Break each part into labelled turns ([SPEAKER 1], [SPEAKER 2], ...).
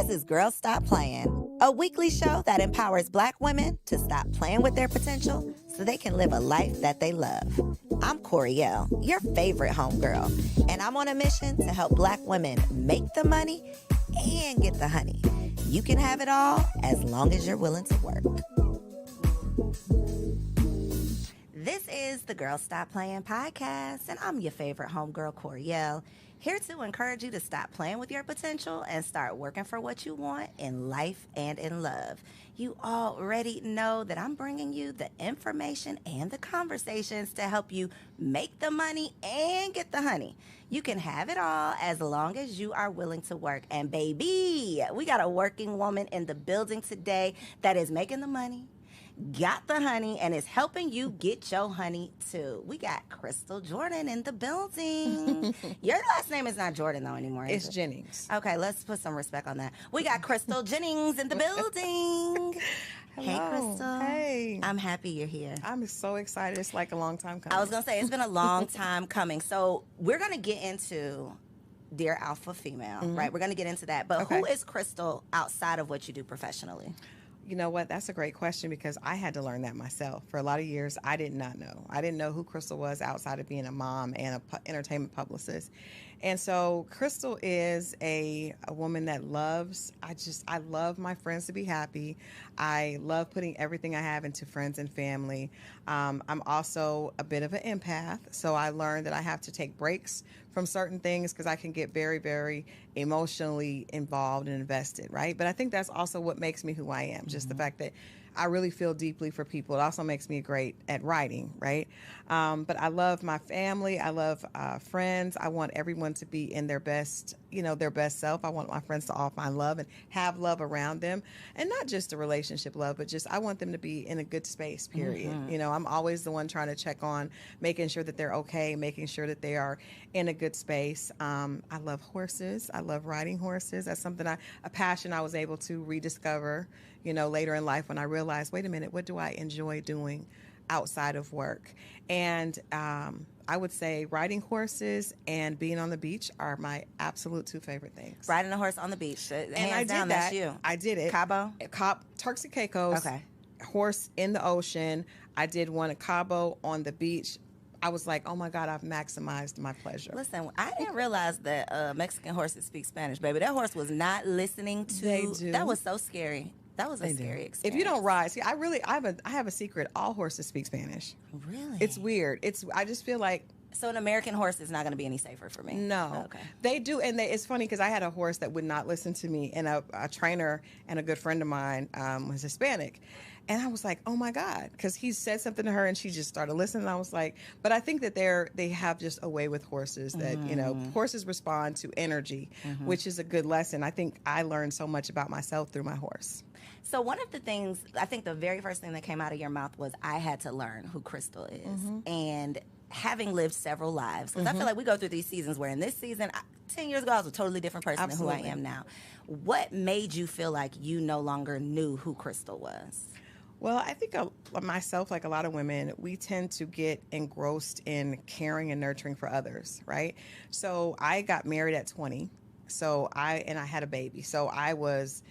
[SPEAKER 1] This is Girls Stop Playing, a weekly show that empowers Black women to stop playing with their potential so they can live a life that they love. I'm Coriel, your favorite homegirl, and I'm on a mission to help Black women make the money and get the honey. You can have it all as long as you're willing to work. This is the Girls Stop Playing podcast, and I'm your favorite homegirl, Coriel, here to encourage you to stop playing with your potential and start working for what you want in life and in love. You already know that I'm bringing you the information and the conversations to help you make the money and get the honey. You can have it all as long as you are willing to work. And baby, we got a working woman in the building today that is making the money, got the honey, and is helping you get your honey too. We got Crystal Jordan in the building. Your last name is not Jordan though anymore, is
[SPEAKER 2] It's
[SPEAKER 1] it?
[SPEAKER 2] Jennings.
[SPEAKER 1] Okay, let's put some respect on that. We got Crystal Jennings in the building. Hey,
[SPEAKER 2] Hello.
[SPEAKER 1] Crystal.
[SPEAKER 2] Hey.
[SPEAKER 1] I'm happy you're here.
[SPEAKER 2] I'm so excited. It's like a long time coming.
[SPEAKER 1] I was going to say, it's been a long time coming. So we're going to get into Dear Alpha Female, right? We're going to get into that. But
[SPEAKER 2] Okay.
[SPEAKER 1] who is Crystal outside of what you do professionally?
[SPEAKER 2] You know what? That's a great question because I had to learn that myself. For a lot of years, I did not know. I didn't know who Crystal was outside of being a mom and a entertainment publicist. And so Crystal is a woman that loves, I love my friends to be happy. I love putting everything I have into friends and family. I'm also a bit of an empath. So I learned that I have to take breaks from certain things because I can get very, very emotionally involved and invested, right? But I think that's also what makes me who I am, just the fact that I really feel deeply for people. It also makes me great at writing, right? But I love my family. I love friends. I want everyone to be in their best, their best self. I want my friends to all find love and have love around them. And not just a relationship love, but just I want them to be in a good space, period. I'm always the one trying to check on, making sure that they're okay, making sure that they are in a good space. I love horses. I love riding horses. That's something a passion I was able to rediscover, later in life when I realized, wait a minute, what do I enjoy doing outside of work? And I would say riding horses and being on the beach are my absolute two favorite things.
[SPEAKER 1] Riding a horse on the beach.
[SPEAKER 2] And
[SPEAKER 1] Hands
[SPEAKER 2] I did
[SPEAKER 1] down,
[SPEAKER 2] that.
[SPEAKER 1] That's you.
[SPEAKER 2] I did it.
[SPEAKER 1] Cabo?
[SPEAKER 2] Turks and Caicos.
[SPEAKER 1] Okay.
[SPEAKER 2] Horse in the ocean. I did one at Cabo on the beach. I was like, oh my God, I've maximized my pleasure.
[SPEAKER 1] Listen, I didn't realize that Mexican horses speak Spanish, baby. That horse was not listening to.
[SPEAKER 2] They do.
[SPEAKER 1] That was so scary. That was a scary experience.
[SPEAKER 2] If you don't ride, see, I have a secret. All horses speak Spanish.
[SPEAKER 1] Really?
[SPEAKER 2] It's weird. I just feel like
[SPEAKER 1] So an American horse is not going to be any safer for me?
[SPEAKER 2] no.
[SPEAKER 1] Okay.
[SPEAKER 2] They do, and it's funny because I had a horse that would not listen to me, and a trainer and a good friend of mine was Hispanic. And I was like, oh my God, because he said something to her and she just started listening. And I was like, but I think that they have just a way with horses that, horses respond to energy, which is a good lesson. I think I learned so much about myself through my horse.
[SPEAKER 1] So one of the things, I think the very first thing that came out of your mouth was I had to learn who Crystal is. And having lived several lives, because I feel like we go through these seasons where in this season, 10 years ago, I was a totally different person than who I am now. What made you feel like you no longer knew who Crystal was?
[SPEAKER 2] Well, I think myself, like a lot of women, we tend to get engrossed in caring and nurturing for others, right? So I got married at 20, I had a baby. So I was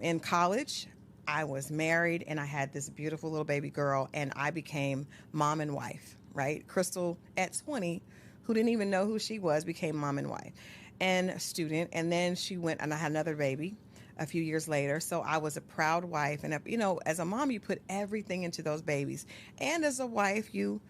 [SPEAKER 2] in college, I was married, and I had this beautiful little baby girl, and I became mom and wife, right? Crystal at 20, who didn't even know who she was, became mom and wife and a student. And then she went, and I had another baby a few years later. So I was a proud wife. And, as a mom, you put everything into those babies. And as a wife, you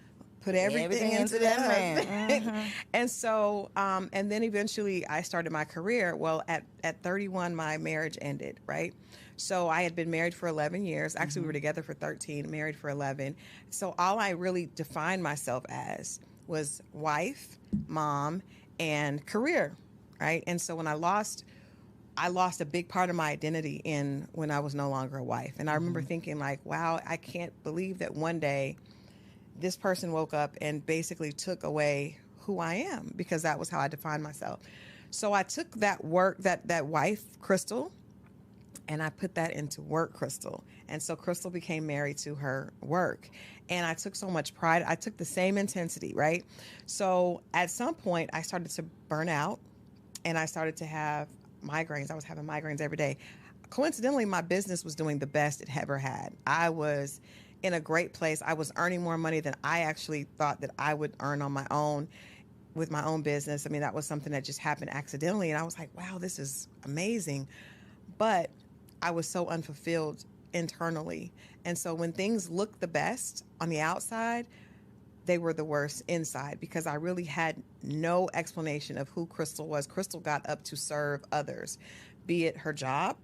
[SPEAKER 2] put everything into that man. And so, and then eventually I started my career. Well, at 31, my marriage ended, right? So I had been married for 11 years. Actually, we were together for 13, married for 11. So all I really defined myself as was wife, mom, and career, right? And so when I lost a big part of my identity when I was no longer a wife. And I remember thinking like, wow, I can't believe that one day this person woke up and basically took away who I am, because that was how I defined myself. So I took that wife, Crystal, and I put that into work, Crystal. And so Crystal became married to her work. And I took so much pride. I took the same intensity, right? So at some point I started to burn out, and I started to have migraines. I was having migraines every day. Coincidentally, my business was doing the best it ever had. I was in a great place. I was earning more money than I actually thought that I would earn on my own with my own business. I mean, that was something that just happened accidentally. And I was like, wow, this is amazing. But I was so unfulfilled internally. And so when things looked the best on the outside, they were the worst inside because I really had no explanation of who Crystal was. Crystal got up to serve others, be it her job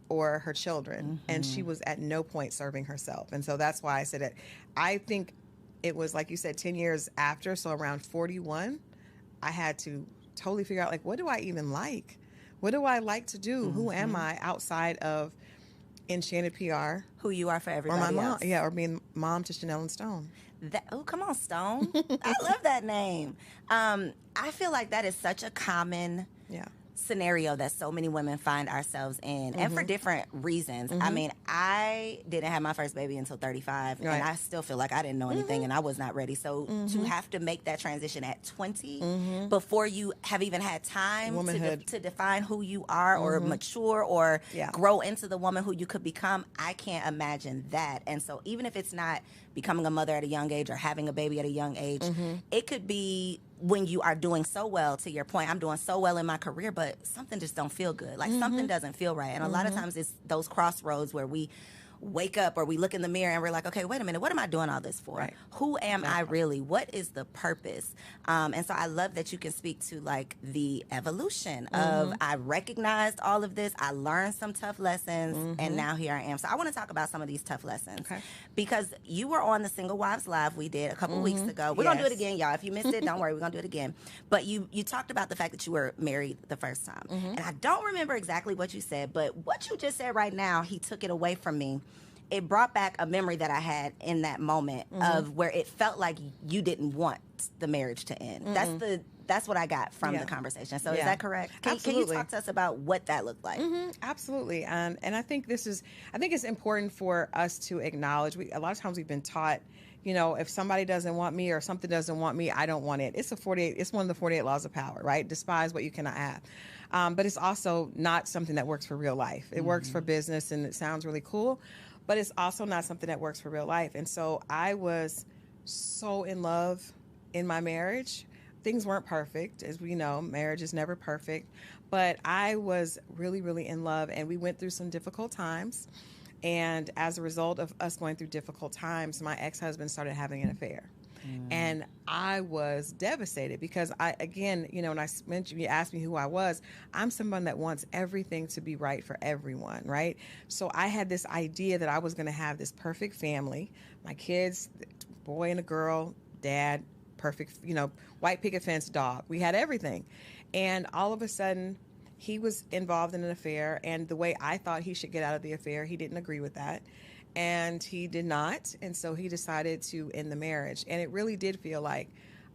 [SPEAKER 2] or her children. And she was at no point serving herself. And so that's why I said it. I think it was, like you said, 10 years after. So around 41, I had to totally figure out, like, what do I even like? What do I like to do? Who am I outside of Enchanted PR?
[SPEAKER 1] Who you are for
[SPEAKER 2] Or
[SPEAKER 1] everybody
[SPEAKER 2] my mom.
[SPEAKER 1] else.
[SPEAKER 2] Yeah, or being mom to Chanel and Stone.
[SPEAKER 1] Oh, come on, Stone. I love that name. I feel like that is such a common
[SPEAKER 2] Yeah.
[SPEAKER 1] scenario that so many women find ourselves in, and for different reasons. I mean, I didn't have my first baby until 35,
[SPEAKER 2] Right.
[SPEAKER 1] and I still feel like I didn't know anything, and I was not ready. So to have to make that transition at 20 before you have even had time
[SPEAKER 2] Womanhood.
[SPEAKER 1] to define who you are or mature or
[SPEAKER 2] Yeah.
[SPEAKER 1] grow into the woman who you could become, I can't imagine that. And so even if it's not becoming a mother at a young age or having a baby at a young age, it could be when you are doing so well. To your point, I'm doing so well in my career, but something just don't feel good. Like something doesn't feel right. And a lot of times it's those crossroads where we wake up or we look in the mirror and we're like, okay, wait a minute, what am I doing all this for?
[SPEAKER 2] Right.
[SPEAKER 1] Who am I really? What is the purpose? And so I love that you can speak to like the evolution of I recognized all of this, I learned some tough lessons, and now here I am. So I want to talk about some of these tough lessons.
[SPEAKER 2] Okay.
[SPEAKER 1] Because you were on the Single Wives Live we did a couple weeks ago. We're going to do it
[SPEAKER 2] Yes.
[SPEAKER 1] again, y'all. If you missed it, don't worry, we're going to do it again. But you talked about the fact that you were married the first time. And I don't remember exactly what you said, but what you just said right now, he took it away from me. It brought back a memory that I had in that moment of where it felt like you didn't want the marriage to end. That's what I got from the conversation. So is
[SPEAKER 2] Yeah.
[SPEAKER 1] that correct? Can you
[SPEAKER 2] Absolutely.
[SPEAKER 1] talk to us about what that looked like?
[SPEAKER 2] Absolutely. And I think I think it's important for us to acknowledge, a lot of times we've been taught, you know, if somebody doesn't want me or something doesn't want me, I don't want it. It's one of the 48 laws of power, right? Despise what you cannot have. But it's also not something that works for real life. It works for business and it sounds really cool, but it's also not something that works for real life. And so I was so in love in my marriage. Things weren't perfect. As we know, marriage is never perfect. But I was really, really in love, and we went through some difficult times. And as a result of us going through difficult times, my ex-husband started having an affair. And I was devastated because again, you know, when I mentioned, you asked me who I was, I'm someone that wants everything to be right for everyone, right? So I had this idea that I was going to have this perfect family, my kids, boy and a girl, dad, perfect, you know, white picket fence dog. We had everything. And all of a sudden, he was involved in an affair, and the way I thought he should get out of the affair, he didn't agree with that. And he did not. And so he decided to end the marriage. And it really did feel like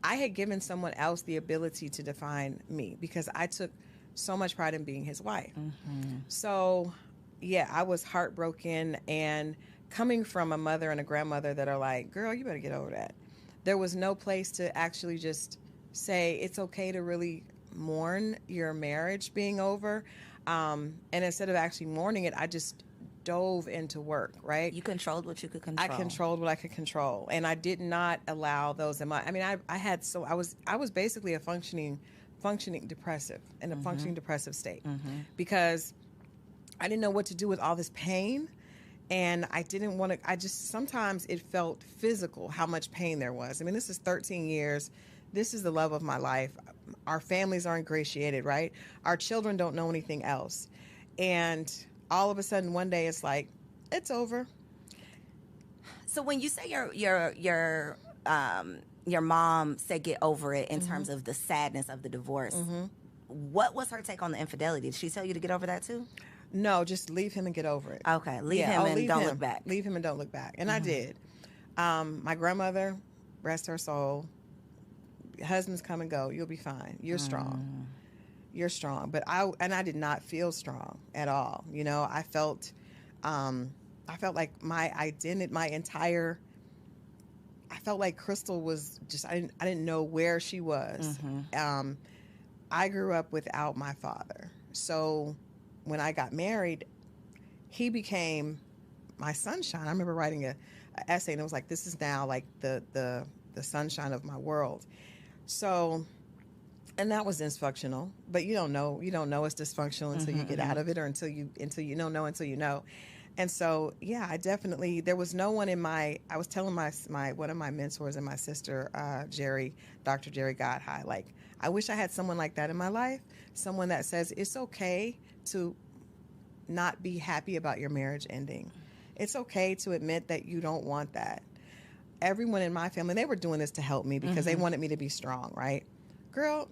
[SPEAKER 2] I had given someone else the ability to define me because I took so much pride in being his wife. So, yeah, I was heartbroken. And coming from a mother and a grandmother that are like, girl, you better get over that. There was no place to actually just say it's okay to really mourn your marriage being over. And instead of actually mourning it, I just dove into work, right?
[SPEAKER 1] You controlled what you could control.
[SPEAKER 2] I controlled what I could control, and I did not allow those in my. I mean, I was basically a functioning depressive in a functioning depressive state because I didn't know what to do with all this pain, and I didn't want to. I just sometimes it felt physical how much pain there was. I mean, this is 13 years. This is the love of my life. Our families are ingratiated, right? Our children don't know anything else, and all of a sudden, one day, it's like, it's over.
[SPEAKER 1] So when you say your mom said get over it in terms of the sadness of the divorce, what was her take on the infidelity? Did she tell you to get over that too?
[SPEAKER 2] No, just leave him and get over it.
[SPEAKER 1] Okay, leave him and don't look back.
[SPEAKER 2] Leave him and don't look back. And I did. My grandmother, rest her soul, husbands come and go. You'll be fine. You're strong. You're strong. But I did not feel strong at all. You know, I felt like my identity, I felt like Crystal was just, I didn't know where she was. I grew up without my father. so when I got married, he became my sunshine. I remember writing a essay, and it was like, this is now like the sunshine of my world. So, and that was dysfunctional, but you don't know it's dysfunctional until you get out of it, or until you know until you know. And so, yeah, I definitely, there was no one I was telling my one of my mentors and my sister, Dr. Jerry Godhigh, like, I wish I had someone like that in my life, someone that says it's okay to not be happy about your marriage ending. It's okay to admit that you don't want that. Everyone in my family, they were doing this to help me because they wanted me to be strong, right? Girl,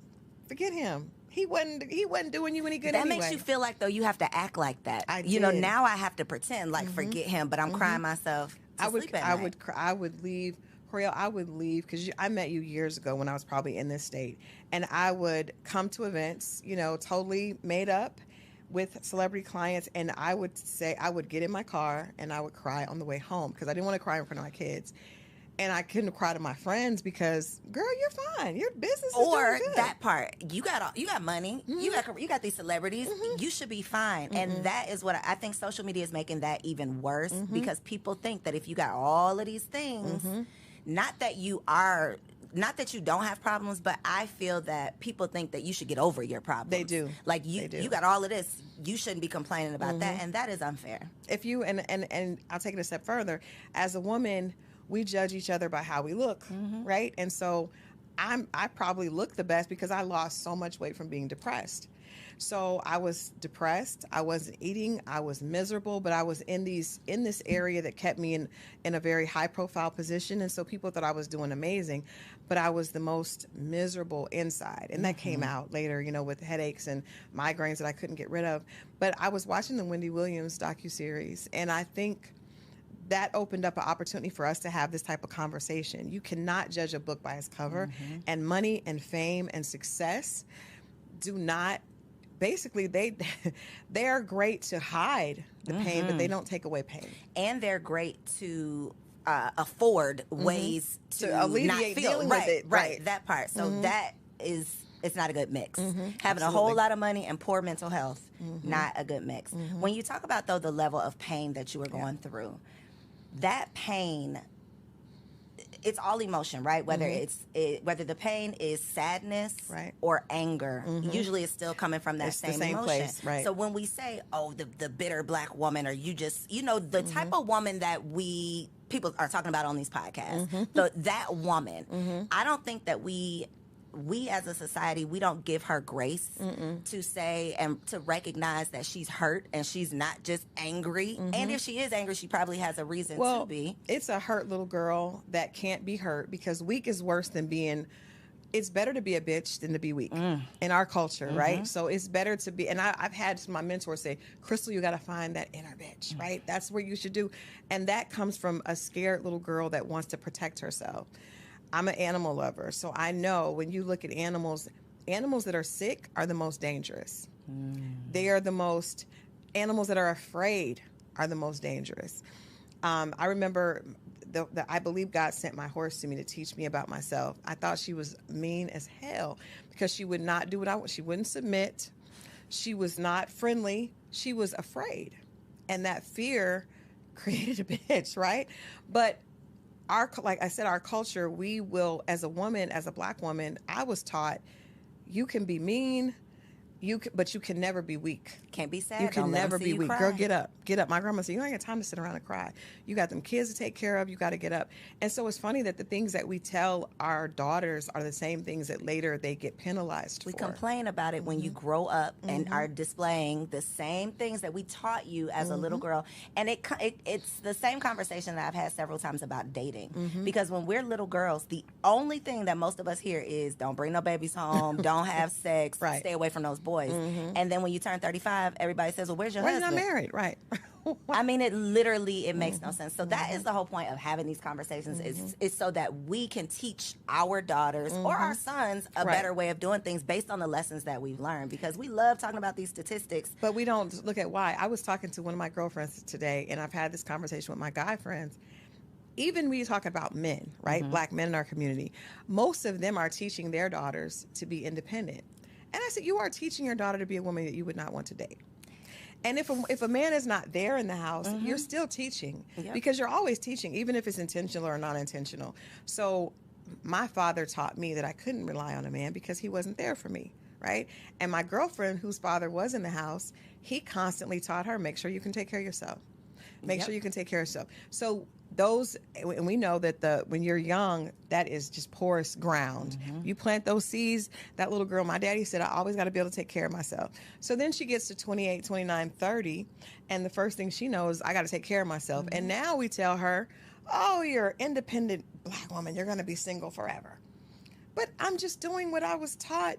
[SPEAKER 2] forget him. He wasn't doing you any good anyway.
[SPEAKER 1] That makes you feel like, though, you have to act like that.
[SPEAKER 2] You
[SPEAKER 1] know, now I have to pretend like forget him, but I'm crying myself to sleep at night.
[SPEAKER 2] I would leave, Coriel, I would leave, because I met you years ago when I was probably in this state, and I would come to events, totally made up with celebrity clients, and I would get in my car and I would cry on the way home because I didn't want to cry in front of my kids. And I couldn't cry to my friends because, girl, you're fine. Your business is doing good.
[SPEAKER 1] That part, you got money. You got these celebrities. You should be fine. And that is what I think social media is making that even worse, because people think that if you got all of these things, not that you don't have problems, but I feel that people think that you should get over your problems.
[SPEAKER 2] They do.
[SPEAKER 1] Like, you got all of this. You shouldn't be complaining about that, and that is unfair.
[SPEAKER 2] If you and I'll take it a step further. As a woman, we judge each other by how we look, right? And so I probably look the best because I lost so much weight from being depressed. So I was depressed. I wasn't eating. I was miserable, but I was in this area that kept me in a very high profile position. And so people thought I was doing amazing, but I was the most miserable inside. And that came out later, with headaches and migraines that I couldn't get rid of. But I was watching the Wendy Williams docuseries, and I think that opened up an opportunity for us to have this type of conversation. You cannot judge a book by its cover, and money and fame and success do not. Basically, they are great to hide the pain, but they don't take away pain.
[SPEAKER 1] And they're great to afford ways to
[SPEAKER 2] alleviate
[SPEAKER 1] not feel
[SPEAKER 2] dealing with it.
[SPEAKER 1] Right, that part. So it's not a good mix. Having
[SPEAKER 2] Absolutely.
[SPEAKER 1] a whole lot of money and poor mental health, not a good mix. When you talk about, though, the level of pain that you were going through, that pain, it's all emotion, right? Whether whether the pain is sadness or anger, usually it's still coming from that same emotion.
[SPEAKER 2] Place, right.
[SPEAKER 1] So when we say, oh, the bitter black woman, or you just, the type of woman that people are talking about on these podcasts, that woman, I don't think that we as a society, we don't give her grace to say and to recognize that she's hurt and she's not just angry. And if she is angry, she probably has a reason to be.
[SPEAKER 2] It's a hurt little girl that can't be hurt, because weak is worse than being. It's better to be a bitch than to be weak in our culture, right? So it's better to be, and I've had my mentors say, Crystal, you got to find that inner bitch, right? That's where you should do. And that comes from a scared little girl that wants to protect herself. I'm an animal lover, so I know when you look at animals that are sick are the most dangerous. They are the most, animals that are afraid are the most dangerous. I remember, I believe God sent my horse to me to teach me about myself. I thought she was mean as hell because she would not do what I want. She wouldn't submit. She was not friendly. She was afraid. And that fear created a bitch, right? But like I said, our culture, we will, as a woman, as a black woman, I was taught you can be mean, but you can never be weak.
[SPEAKER 1] Can't be sad.
[SPEAKER 2] You can never be weak.
[SPEAKER 1] Cry.
[SPEAKER 2] Girl, get up. Get up. My grandma said, you don't have time to sit around and cry. You got them kids to take care of. You got to get up. And so it's funny that the things that we tell our daughters are the same things that later they get penalized for.
[SPEAKER 1] We complain about it when you grow up and are displaying the same things that we taught you as a little girl. And it's the same conversation that I've had several times about dating. Because when we're little girls, the only thing that most of us hear is don't bring no babies home, don't have sex, stay away from those boys. And then when you turn 35, everybody says, well, where's your husband?
[SPEAKER 2] Why are you not married? Right.
[SPEAKER 1] I mean, it makes no sense. So that is the whole point of having these conversations is so that we can teach our daughters or our sons a better way of doing things based on the lessons that we've learned, because we love talking about these statistics.
[SPEAKER 2] But we don't look at why. I was talking to one of my girlfriends today, and I've had this conversation with my guy friends. Even when you talk about men, right? Black men in our community, most of them are teaching their daughters to be independent. And I said, you are teaching your daughter to be a woman that you would not want to date. And if a man is not there in the house, you're still teaching, because you're always teaching, even if it's intentional or not intentional. So my father taught me that I couldn't rely on a man because he wasn't there for me, right? And my girlfriend, whose father was in the house, he constantly taught her, make sure you can take care of yourself. Make sure you can take care of yourself. So those, and we know that when you're young, that is just porous ground. You plant those seeds. That little girl, my daddy said, I always got to be able to take care of myself. So then she gets to 28, 29, 30, and the first thing she knows, I got to take care of myself. And now we tell her, oh, you're an independent Black woman. You're going to be single forever. But I'm just doing what I was taught.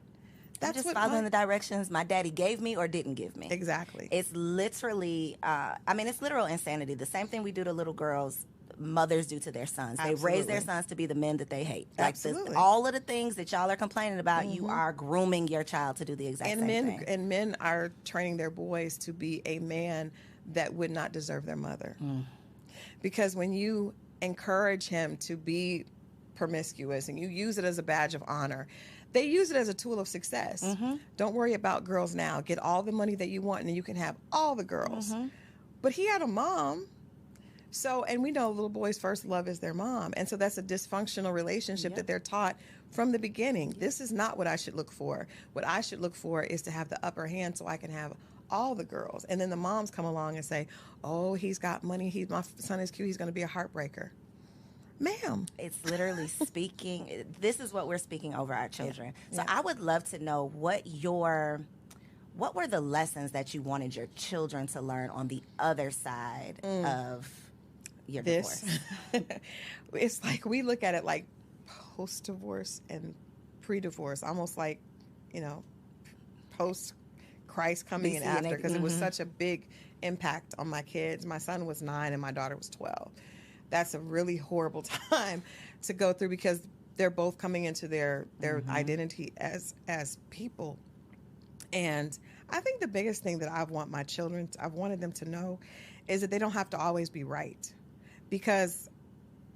[SPEAKER 1] I'm just following the directions my daddy gave me or didn't give me.
[SPEAKER 2] Exactly.
[SPEAKER 1] It's literally, it's literal insanity. The same thing we do to little girls, mothers do to their sons. They raise their sons to be the men that they hate.
[SPEAKER 2] Absolutely.
[SPEAKER 1] All of the things that y'all are complaining about, you are grooming your child to do the exact same thing.
[SPEAKER 2] And men are training their boys to be a man that would not deserve their mother. Because when you encourage him to be promiscuous and you use it as a badge of honor, they use it as a tool of success. Don't worry about girls now. Get all the money that you want and then you can have all the girls. But he had a mom. So, and we know little boys' first love is their mom. And so that's a dysfunctional relationship that they're taught from the beginning. This is not what I should look for. What I should look for is to have the upper hand so I can have all the girls. And then the moms come along and say, oh, he's got money. My son is cute. He's going to be a heartbreaker. Ma'am.
[SPEAKER 1] It's literally speaking. This is what we're speaking over our children. So I would love to know what were the lessons that you wanted your children to learn on the other side of your divorce?
[SPEAKER 2] It's like we look at it like post-divorce and pre-divorce, almost like, post-Christ coming in after, because it was such a big impact on my kids. My son was 9 and my daughter was 12. That's a really horrible time to go through because they're both coming into their identity as people. And I think the biggest thing that I've wanted them to know is that they don't have to always be right. Because,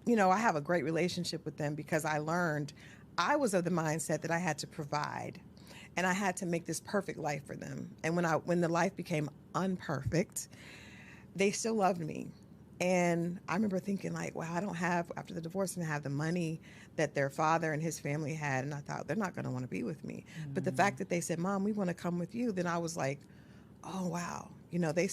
[SPEAKER 2] I have a great relationship with them because I learned I was of the mindset that I had to provide and I had to make this perfect life for them. And when the life became unperfect, they still loved me. And I remember thinking like, wow, after the divorce, I didn't have the money that their father and his family had. And I thought, they're not going to want to be with me. But the fact that they said, Mom, we want to come with you, then I was like, oh, wow.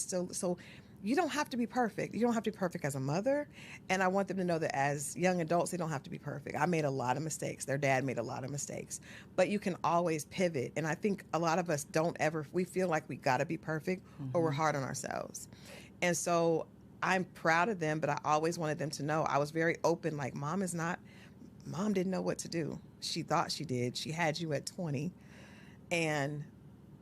[SPEAKER 2] So you don't have to be perfect. You don't have to be perfect as a mother. And I want them to know that as young adults, they don't have to be perfect. I made a lot of mistakes. Their dad made a lot of mistakes. But you can always pivot. And I think a lot of us we feel like we got to be perfect or we're hard on ourselves. And so I'm proud of them, but I always wanted them to know I was very open. Like, Mom didn't know what to do. She thought she did. She had you at 20. And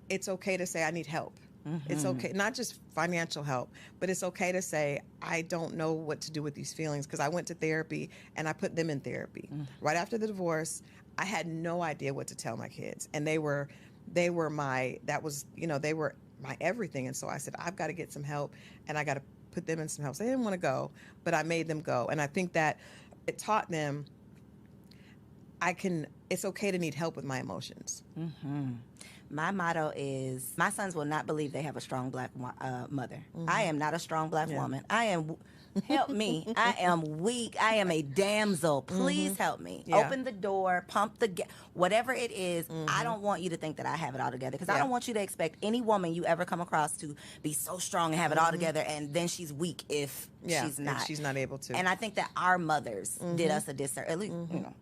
[SPEAKER 2] it's okay to say, I need help. It's okay, not just financial help, but it's okay to say, I don't know what to do with these feelings, because I went to therapy and I put them in therapy. Right after the divorce, I had no idea what to tell my kids. And they were my everything. And so I said, I've got to get some help and I got to put them in some help. So they didn't want to go, but I made them go. And I think that it taught them it's okay to need help with my emotions.
[SPEAKER 1] My motto is, my sons will not believe they have a strong Black mother. I am not a strong Black woman. I am, help me. I am weak. I am a damsel. Please help me. Open the door, pump the gas, whatever it is. I don't want you to think that I have it all together, because I don't want you to expect any woman you ever come across to be so strong and have it all together, and then she's weak if she's not.
[SPEAKER 2] If she's not able to.
[SPEAKER 1] And I think that our mothers did us a disservice. At least,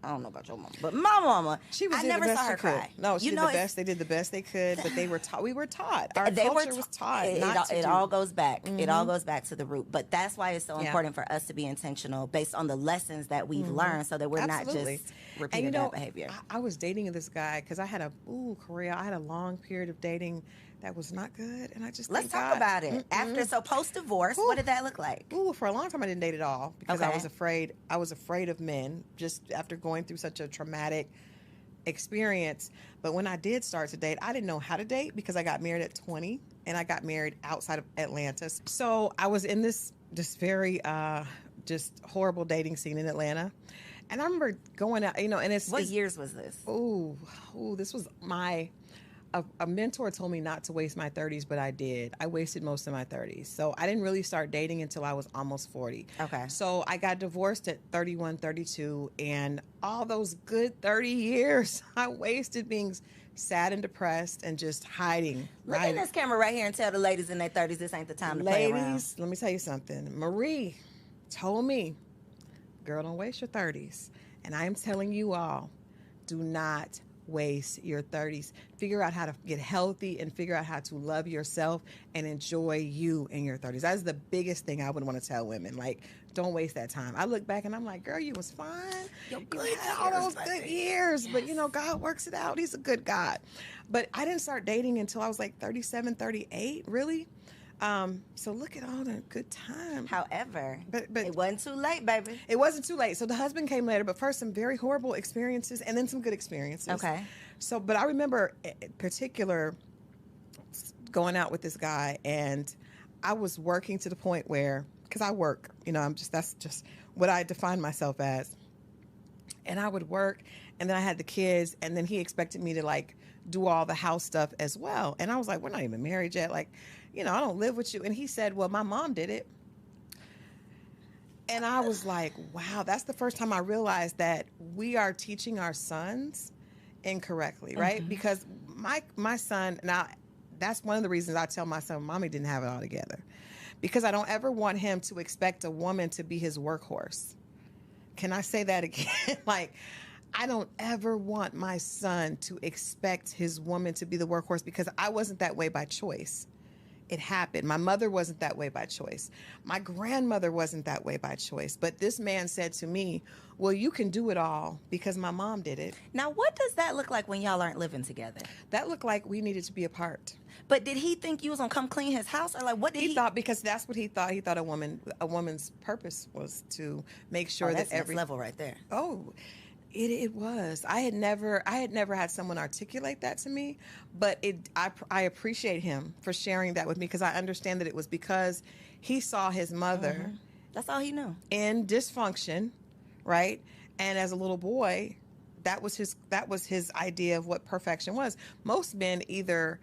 [SPEAKER 1] I don't know about your mama, but my mama, I never saw her cry.
[SPEAKER 2] No, she did the best. They did the best they could, but they were taught. We were taught. Our culture was taught.
[SPEAKER 1] It all goes back. It all goes back to the root. But that's why it's so important for us to be intentional based on the lessons that we've learned, so that we're not just repeating that behavior.
[SPEAKER 2] I was dating this guy because I had a long period of dating that was not good, and I just
[SPEAKER 1] let's talk about it. So post divorce, what did that look like?
[SPEAKER 2] For a long time I didn't date at all because I was afraid. I was afraid of men just after going through such a traumatic experience. But when I did start to date, I didn't know how to date because I got married at 20 and I got married outside of Atlanta. So I was in this very just horrible dating scene in Atlanta. And I remember going out, and what
[SPEAKER 1] years was this?
[SPEAKER 2] This was a mentor told me not to waste my 30s, but I did. I wasted most of my 30s. So I didn't really start dating until I was almost 40.
[SPEAKER 1] Okay.
[SPEAKER 2] So I got divorced at 31, 32, and all those good 30 years I wasted being sad and depressed and just hiding.
[SPEAKER 1] Look at this camera right here and tell the ladies in their 30s this ain't the time to play around.
[SPEAKER 2] Ladies, let me tell you something. Marie told me, girl, don't waste your 30s. And I am telling you all, do not waste your 30s. Figure out how to get healthy and figure out how to love yourself and enjoy you in your 30s. That's the biggest thing I would want to tell women. Like, don't waste that time. I look back and I'm like, girl, you was fine. You had all those good years. Yes. But, you know, God works it out. He's a good God. But I didn't start dating until I was like 37, 38, really. So look at all the good time.
[SPEAKER 1] However, but it wasn't too late, baby.
[SPEAKER 2] It wasn't too late. So the husband came later, but first some very horrible experiences and then some good experiences.
[SPEAKER 1] Okay.
[SPEAKER 2] So, but I remember in particular going out with this guy, and I was working to the point where, because I work, you know, that's just what I define myself as. And I would work, and then I had the kids, and then he expected me to like do all the house stuff as well. And I was like, we're not even married yet. Like, you know, I don't live with you. And he said, well, my mom did it. And I was like, wow, that's the first time I realized that we are teaching our sons incorrectly, right? Mm-hmm. Because my son, now that's one of the reasons I tell my son, mommy didn't have it all together. Because I don't ever want him to expect a woman to be his workhorse. Can I say that again? Like, I don't ever want my son to expect his woman to be the workhorse, because I wasn't that way by choice. It happened. My mother wasn't that way by choice. My grandmother wasn't that way by choice. But this man said to me, well, you can do it all because my mom did it.
[SPEAKER 1] Now, what does that look like when y'all aren't living together?
[SPEAKER 2] That looked like we needed to be apart.
[SPEAKER 1] But did he think you was going to come clean his house? Or like, what did he
[SPEAKER 2] thought, because that's what he thought. He thought a woman's purpose was to make sure
[SPEAKER 1] that's
[SPEAKER 2] that every
[SPEAKER 1] level right there.
[SPEAKER 2] Oh, It was. I had never had someone articulate that to me, but I appreciate him for sharing that with me, because I understand that it was because he saw his mother.
[SPEAKER 1] Mm-hmm. That's all he knew.
[SPEAKER 2] In dysfunction, right? And as a little boy, that was his idea of what perfection was. Most men either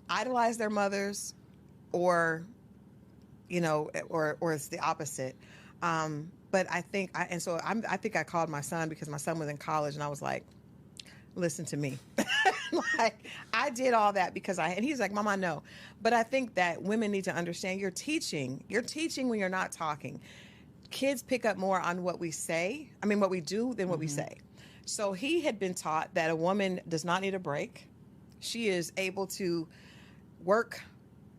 [SPEAKER 2] idolize their mothers, or, you know, or it's the opposite. But I think I think I called my son, because my son was in college, and I was like, listen to me. Like, I did all that because and he's like, Mom, I know. But I think that women need to understand you're teaching when you're not talking. Kids pick up more on what we say, what we do, than what we say. So he had been taught that a woman does not need a break. She is able to work,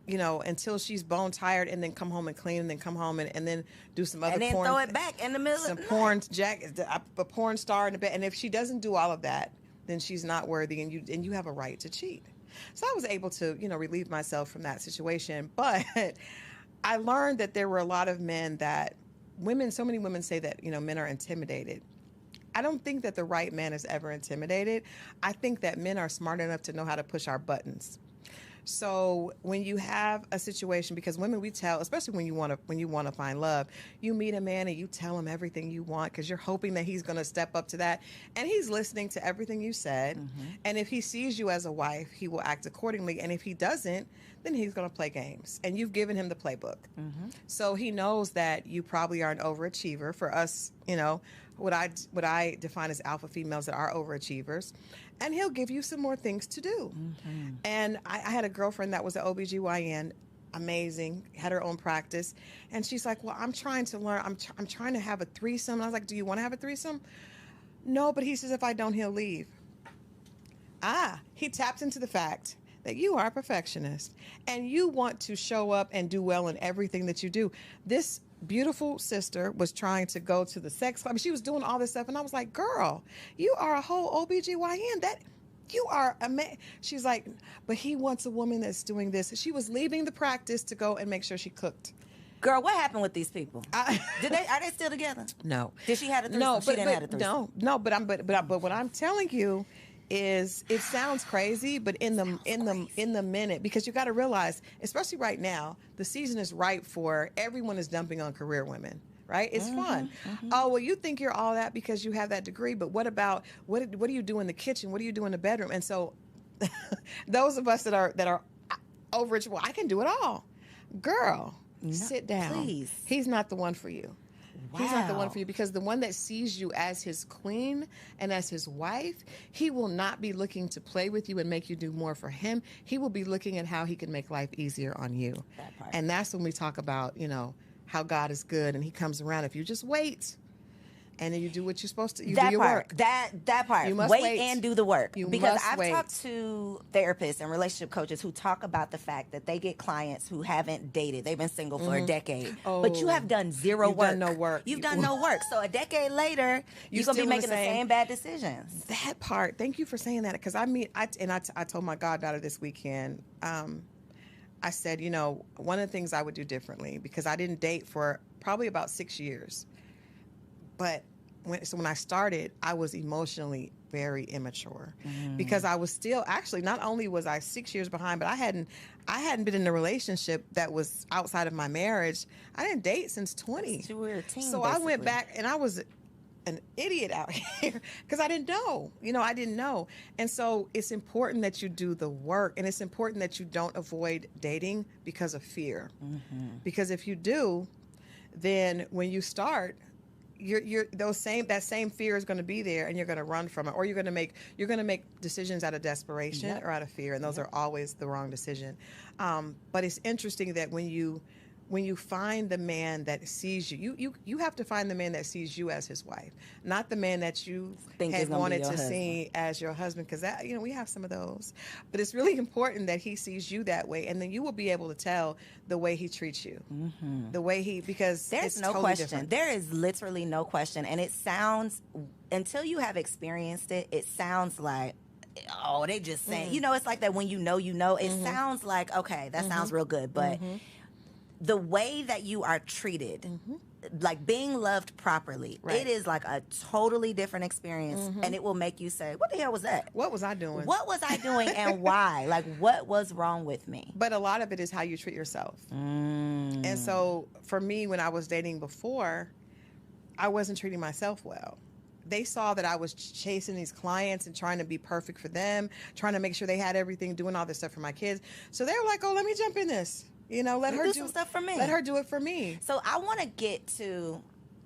[SPEAKER 2] you know, until she's bone tired, and then come home and clean, and then come home and then do some other
[SPEAKER 1] porn. And then throw it back in the middle of the night.
[SPEAKER 2] A porn star in the bed. And if she doesn't do all of that, then she's not worthy, and you have a right to cheat. So I was able to, you know, relieve myself from that situation. But I learned that there were a lot of men so many women say that, you know, men are intimidated. I don't think that the right man is ever intimidated. I think that men are smart enough to know how to push our buttons. So when you have a situation, because women, we tell, especially when you want to find love, you meet a man and you tell him everything you want, because you're hoping that he's going to step up to that, and he's listening to everything you said. Mm-hmm. And if he sees you as a wife, he will act accordingly. And if he doesn't, then he's going to play games, and you've given him the playbook. Mm-hmm. So he knows that you probably are an overachiever. For us, you know, what I define as alpha females that are overachievers. And he'll give you some more things to do. Mm-hmm. And I had a girlfriend that was an OBGYN, amazing, had her own practice. And she's like, well, I'm trying to learn. I'm trying to have a threesome. And I was like, do you want to have a threesome? No, but he says, if I don't, he'll leave. He tapped into the fact that you are a perfectionist and you want to show up and do well in everything that you do. This beautiful sister was trying to go to the sex club. She was doing all this stuff. And I was like, girl, you are a whole OBGYN. You are She's like, but he wants a woman that's doing this. She was leaving the practice to go and make sure she cooked.
[SPEAKER 1] Girl, what happened with these people? Are they still together?
[SPEAKER 2] No.
[SPEAKER 1] Did she have a threesome? No, she didn't have a threesome.
[SPEAKER 2] No, but what I'm telling you is, it sounds crazy, but in the minute, because you got to realize, especially right now, the season is ripe for everyone is dumping on career women, right? It's fun. Mm-hmm. Oh, well, you think you're all that because you have that degree, but what do you do in the kitchen? What do you do in the bedroom? And so those of us that are overachiever, well, I can do it all. Girl,
[SPEAKER 1] No,
[SPEAKER 2] sit down.
[SPEAKER 1] please.
[SPEAKER 2] He's not the one for you. He's not the one
[SPEAKER 1] Wow.
[SPEAKER 2] for you, because the one that sees you as his queen and as his wife, he will not be looking to play with you and make you do more for him. He will be looking at how he can make life easier on you.
[SPEAKER 1] That part.
[SPEAKER 2] And that's when we talk about, how God is good and he comes around. If you just wait and then you do what you're supposed to, you do
[SPEAKER 1] That
[SPEAKER 2] your
[SPEAKER 1] part,
[SPEAKER 2] work.
[SPEAKER 1] that part.
[SPEAKER 2] You must
[SPEAKER 1] wait
[SPEAKER 2] wait.
[SPEAKER 1] and do the work.
[SPEAKER 2] You
[SPEAKER 1] Because
[SPEAKER 2] must
[SPEAKER 1] I've
[SPEAKER 2] wait.
[SPEAKER 1] talked to therapists and relationship coaches who talk about the fact that they get clients who haven't dated. They've been single for a decade. But you
[SPEAKER 2] Oh,
[SPEAKER 1] have done zero
[SPEAKER 2] you've
[SPEAKER 1] work.
[SPEAKER 2] done no work.
[SPEAKER 1] You've done no work. So a decade later, you're going to be
[SPEAKER 2] still in the
[SPEAKER 1] making the
[SPEAKER 2] same-
[SPEAKER 1] same bad decisions.
[SPEAKER 2] That part. Thank you for saying that. Because I told my goddaughter this weekend, I said, one of the things I would do differently, because I didn't date for probably about 6 years. But when I started, I was emotionally very immature, because I was still, actually, not only was I 6 years behind, but I hadn't been in a relationship that was outside of my marriage. I didn't date since 20.
[SPEAKER 1] You were a teen,
[SPEAKER 2] So I went
[SPEAKER 1] basically.
[SPEAKER 2] back, and I was an idiot out here because I didn't know. I didn't know. And so it's important that you do the work, and it's important that you don't avoid dating because of fear. Because if you do, then when you start, that same fear is going to be there, and you're going to run from it, or you're going to make decisions out of desperation
[SPEAKER 1] Yep.
[SPEAKER 2] or out of fear, and those are always the wrong decision. But it's interesting that when you find the man that sees you have to find the man that sees you as his wife, not the man that you
[SPEAKER 1] Think is
[SPEAKER 2] had
[SPEAKER 1] gonna be
[SPEAKER 2] wanted
[SPEAKER 1] your
[SPEAKER 2] to
[SPEAKER 1] husband.
[SPEAKER 2] see as your husband, because that we have some of those. But it's really important that he sees you that way, and then you will be able to tell the way he treats you, the way because
[SPEAKER 1] There's
[SPEAKER 2] it's
[SPEAKER 1] no
[SPEAKER 2] totally
[SPEAKER 1] question.
[SPEAKER 2] different.
[SPEAKER 1] There is literally no question. And it sounds, until you have experienced it, it sounds like, oh, they just saying, it's like that when you know, it sounds like, okay, that sounds real good. But the way that you are treated, like being loved properly,
[SPEAKER 2] Right.
[SPEAKER 1] it is like a totally different experience. And it will make you say, what the hell was that?
[SPEAKER 2] What was I doing?
[SPEAKER 1] What was I doing and why? Like, what was wrong with me?
[SPEAKER 2] But a lot of it is how you treat yourself. And so for me, when I was dating before, I wasn't treating myself well. They saw that I was chasing these clients and trying to be perfect for them, trying to make sure they had everything, doing all this stuff for my kids. So they were like, oh, let me jump in this. Let her
[SPEAKER 1] do some stuff for me.
[SPEAKER 2] Let her do it for me.
[SPEAKER 1] So I want to get to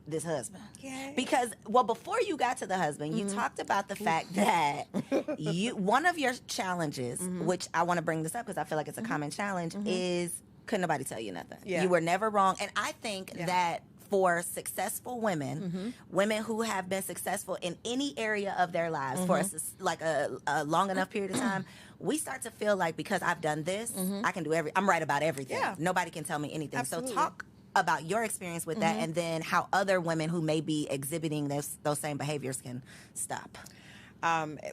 [SPEAKER 1] this husband.
[SPEAKER 2] Yay.
[SPEAKER 1] Because, before you got to the husband, you talked about the fact that one of your challenges, which I want to bring this up because I feel like it's a common challenge, is couldn't nobody tell you nothing.
[SPEAKER 2] Yeah.
[SPEAKER 1] You were never wrong. And I think that for successful women, women who have been successful in any area of their lives for a long enough period of time, we start to feel like, because I've done this, I can do I'm right about everything.
[SPEAKER 2] Yeah.
[SPEAKER 1] Nobody can tell me anything.
[SPEAKER 2] Absolutely.
[SPEAKER 1] So talk about your experience with that, and then how other women who may be exhibiting those same behaviors can stop.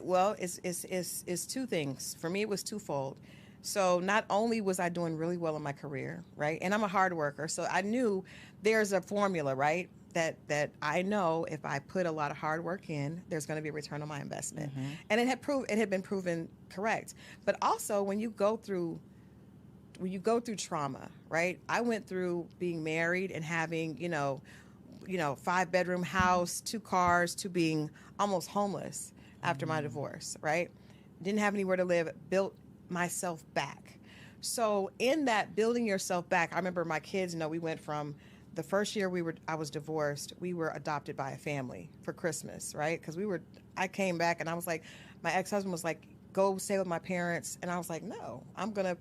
[SPEAKER 2] Well, it's two things. For me, it was twofold. So not only was I doing really well in my career, right? And I'm a hard worker. So I knew there's a formula, right? That I know if I put a lot of hard work in, there's going to be a return on my investment. And it had been proven correct. But also when you go through trauma, right? I went through being married and having, 5-bedroom house, 2 cars, to being almost homeless after my divorce, right? Didn't have anywhere to live, built myself back. So in that building yourself back, I remember my kids, we went from the first year I was divorced, we were adopted by a family for Christmas, right? Because I came back and I was like, my ex-husband was like, go stay with my parents. And I was like, no, I'm going to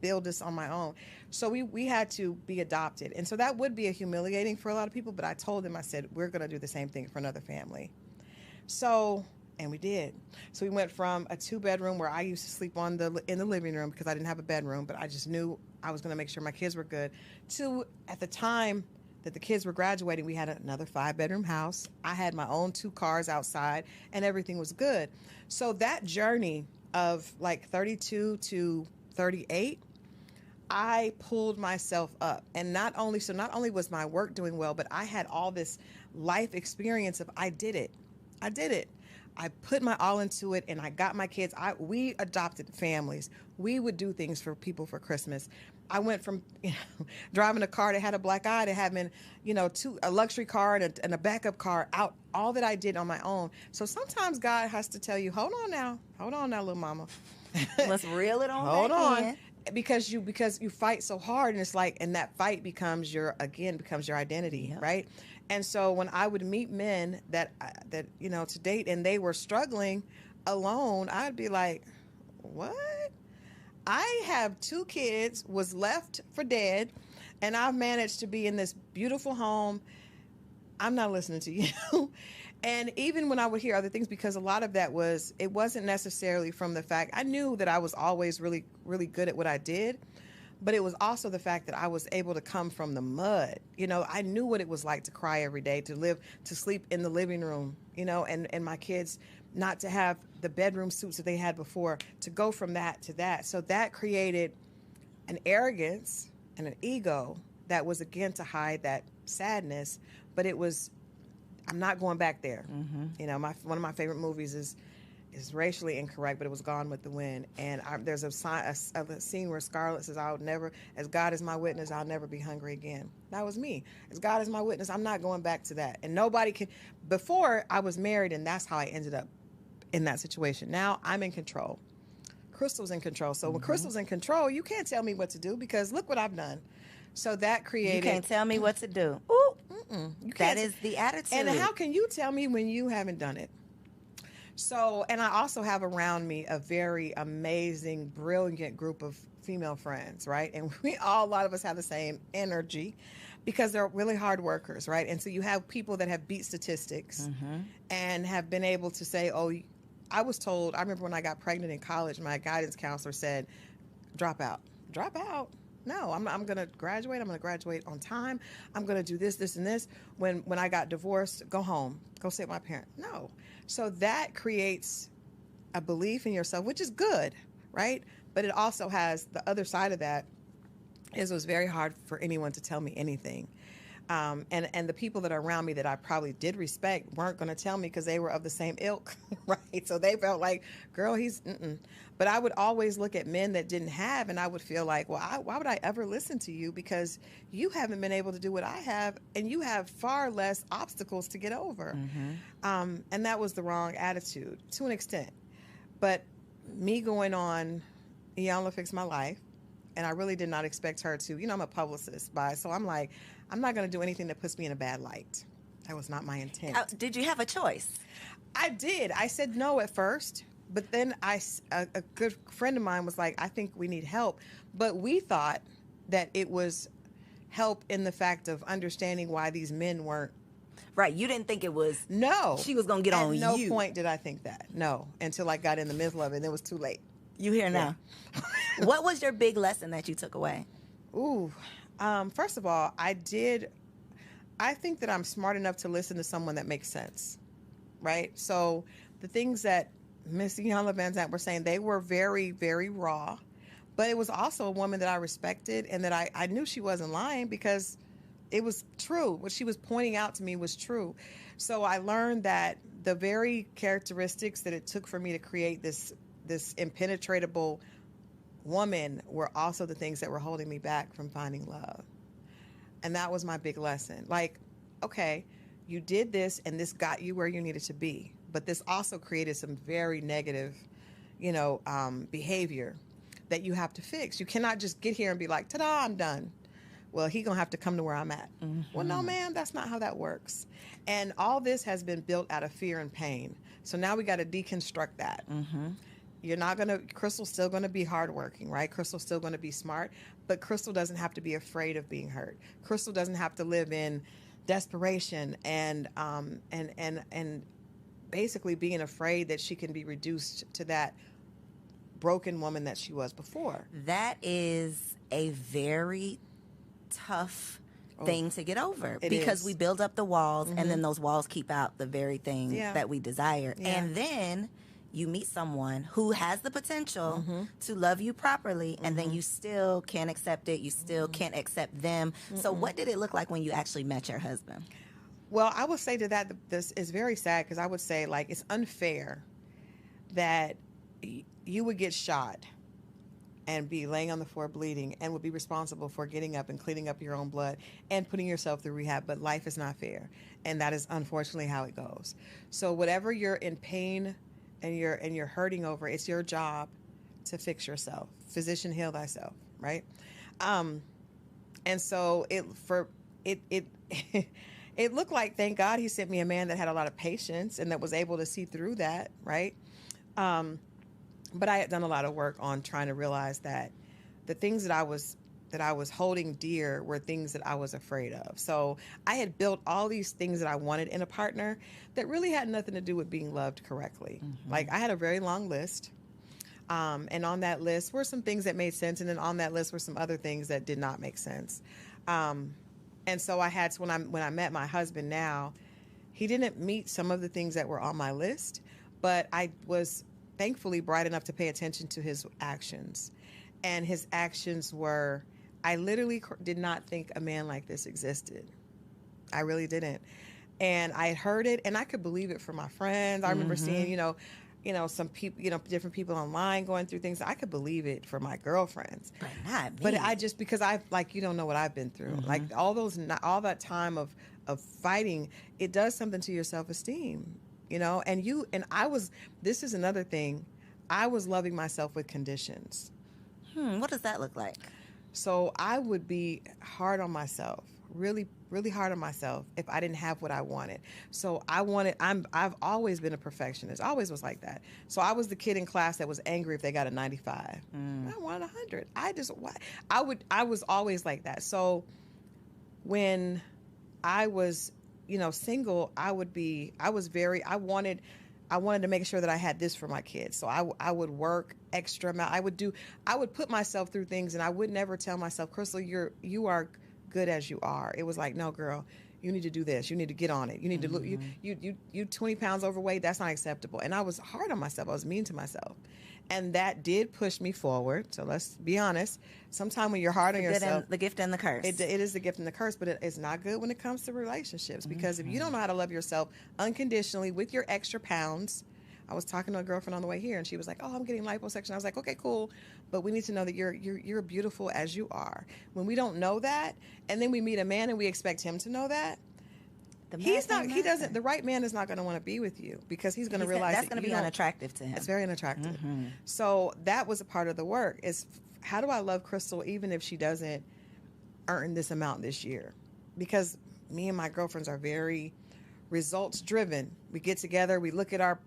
[SPEAKER 2] build this on my own. So we had to be adopted. And so that would be humiliating for a lot of people, but I told them, I said, we're going to do the same thing for another family. And we did. So we went from a 2-bedroom where I used to sleep in the living room because I didn't have a bedroom, but I just knew I was going to make sure my kids were good, to, at the time that the kids were graduating, we had another 5-bedroom house. I had my own 2 cars outside, and everything was good. So that journey of like 32 to 38, I pulled myself up. And not only was my work doing well, but I had all this life experience of I did it. I put my all into it, and I got my kids. We adopted families. We would do things for people for Christmas. I went from driving a car that had a black eye to having, a luxury car and a backup car out. All that I did on my own. So sometimes God has to tell you, hold on now, little mama.
[SPEAKER 1] Let's reel it on
[SPEAKER 2] Hold
[SPEAKER 1] back
[SPEAKER 2] on.
[SPEAKER 1] in.
[SPEAKER 2] Because you fight so hard, and it's like, and that fight becomes your identity,
[SPEAKER 1] Yep.
[SPEAKER 2] right? And so when I would meet men that to date, and they were struggling alone, I'd be like, what? I have 2 kids, was left for dead, and I've managed to be in this beautiful home. I'm not listening to you. And even when I would hear other things, because a lot of that it wasn't necessarily from the fact, I knew that I was always really, really good at what I did, but it was also the fact that I was able to come from the mud. I knew what it was like to cry every day, to sleep in the living room, and my kids not to have the bedroom suits that they had before, to go from that to that. So that created an arrogance and an ego that was, again, to hide that sadness, but it was, I'm not going back there. One of my favorite movies is racially incorrect, but it was Gone with the Wind. And there's a scene where Scarlett says, "I'll never, as God is my witness, I'll never be hungry again." That was me. As God is my witness, I'm not going back to that. And nobody can. Before, I was married, and that's how I ended up in that situation. Now I'm in control. Crystal's in control. So when Crystal's in control, you can't tell me what to do, because look what I've done. So that created.
[SPEAKER 1] You can't tell me what to do. Ooh,
[SPEAKER 2] That
[SPEAKER 1] is the attitude.
[SPEAKER 2] And how can you tell me when you haven't done it? So, and I also have around me a very amazing, brilliant group of female friends, right? And a lot of us have the same energy, because they're really hard workers, right? And so you have people that have beat statistics and have been able to say, oh, I was told, I remember when I got pregnant in college, my guidance counselor said, drop out. Drop out? No, I'm going to graduate. I'm going to graduate on time. I'm going to do this, this, and this. When I got divorced, go home. Go stay with my parent. No. So that creates a belief in yourself, which is good, right? But it also has the other side of that, is it was very hard for anyone to tell me anything. And the people that are around me that I probably did respect weren't going to tell me, because they were of the same ilk, right? So they felt like, girl, he's, But I would always look at men that didn't have, and I would feel like, well, why would I ever listen to you? Because you haven't been able to do what I have, and you have far less obstacles to get over. And that was the wrong attitude to an extent. But me going on, Iyanla Fix My Life, and I really did not expect her to, I'm a publicist, so I'm like, I'm not going to do anything that puts me in a bad light. That was not my intent.
[SPEAKER 1] Did you have a choice?
[SPEAKER 2] I did. I said no at first, but then a good friend of mine was like, I think we need help. But we thought that it was help in the fact of understanding why these men weren't.
[SPEAKER 1] Right. You didn't think it was.
[SPEAKER 2] No.
[SPEAKER 1] She was going to get on you.
[SPEAKER 2] At no point did I think that. No. Until I got in the middle of it, and it was too late.
[SPEAKER 1] You here now. What was your big lesson that you took away?
[SPEAKER 2] Ooh. First of all, I think that I'm smart enough to listen to someone that makes sense, right? So the things that Miss Iyanla Vanzant were saying, they were very, very raw, but it was also a woman that I respected, and that I knew she wasn't lying, because it was true. What she was pointing out to me was true. So I learned that the very characteristics that it took for me to create this impenetrable woman were also the things that were holding me back from finding love. And that was my big lesson. Like, okay, you did this, and this got you where you needed to be, but this also created some very negative, behavior that you have to fix. You cannot just get here and be like, ta-da, I'm done. Well, he gonna have to come to where I'm at. Well, no, ma'am, that's not how that works. And all this has been built out of fear and pain. So now we got to deconstruct that. Crystal's still going to be hardworking, right? Crystal's still going to be smart, but Crystal doesn't have to be afraid of being hurt. Crystal doesn't have to live in desperation and basically being afraid that she can be reduced to that broken woman that she was before.
[SPEAKER 1] That is a very tough thing to get over, because we build up the walls, and then those walls keep out the very thing that we desire. And then you meet someone who has the potential to love you properly, and then you still can't accept it. You still can't accept them. So what did it look like when you actually met your husband?
[SPEAKER 2] Well, I would say to that, this is very sad, because I would say, like, it's unfair that you would get shot and be laying on the floor bleeding, and would be responsible for getting up and cleaning up your own blood and putting yourself through rehab. But life is not fair, and that is unfortunately how it goes. So whatever you're in pain and you're hurting over, it's your job to fix yourself. Physician, heal thyself, right? Um, and so it it looked like, thank God he sent me a man that had a lot of patience and that was able to see through that, right? Um, but I had done a lot of work on trying to realize that the things that I was holding dear were things that I was afraid of. So I had built all these things that I wanted in a partner that really had nothing to do with being loved correctly. Like I had a very long list. And on that list were some things that made sense. And then on that list were some other things that did not make sense. And so I had to, when I met my husband now, he didn't meet some of the things that were on my list, but I was thankfully bright enough to pay attention to his actions. And his actions were, I literally did not think a man like this existed. I really didn't. And I had heard it, and I could believe it from my friends. I remember seeing, some people, different people online going through things. I could believe it for my girlfriends,
[SPEAKER 1] But not me.
[SPEAKER 2] but I just, because I, like, you don't know what I've been through. Like all that time of fighting, it does something to your self-esteem, and this is another thing. I was loving myself with conditions.
[SPEAKER 1] What does that look like?
[SPEAKER 2] So I would be hard on myself, really, really hard on myself if I didn't have what I wanted. So I've always been a perfectionist. Always was like that. So I was the kid in class that was angry if they got a 95. I wanted 100. I was always like that. So when I was, single, I wanted to make sure that I had this for my kids. So I would work extra amount. I would put myself through things, and I would never tell myself, Crystal, you are good as you are. It was like, no, girl, you need to do this. You need to get on it. You need to look, you 20 pounds overweight. That's not acceptable. And I was hard on myself. I was mean to myself. And that did push me forward. So let's be honest. Sometimes when you're hard on yourself,
[SPEAKER 1] The gift and the curse.
[SPEAKER 2] it is the gift and the curse, but it's not good when it comes to relationships, because if you don't know how to love yourself unconditionally with your extra pounds. I was talking to a girlfriend on the way here, and she was like, "Oh, I'm getting liposuction." I was like, "Okay, cool, but we need to know that you're beautiful as you are." When we don't know that, and then we meet a man and we expect him to know that, the right man is not going to want to be with you, because he's going to realize
[SPEAKER 1] that's going to be unattractive to him.
[SPEAKER 2] It's very unattractive. So that was a part of the work, is how do I love Crystal even if she doesn't earn this amount this year? Because me and my girlfriends are very results driven. We get together, we look at our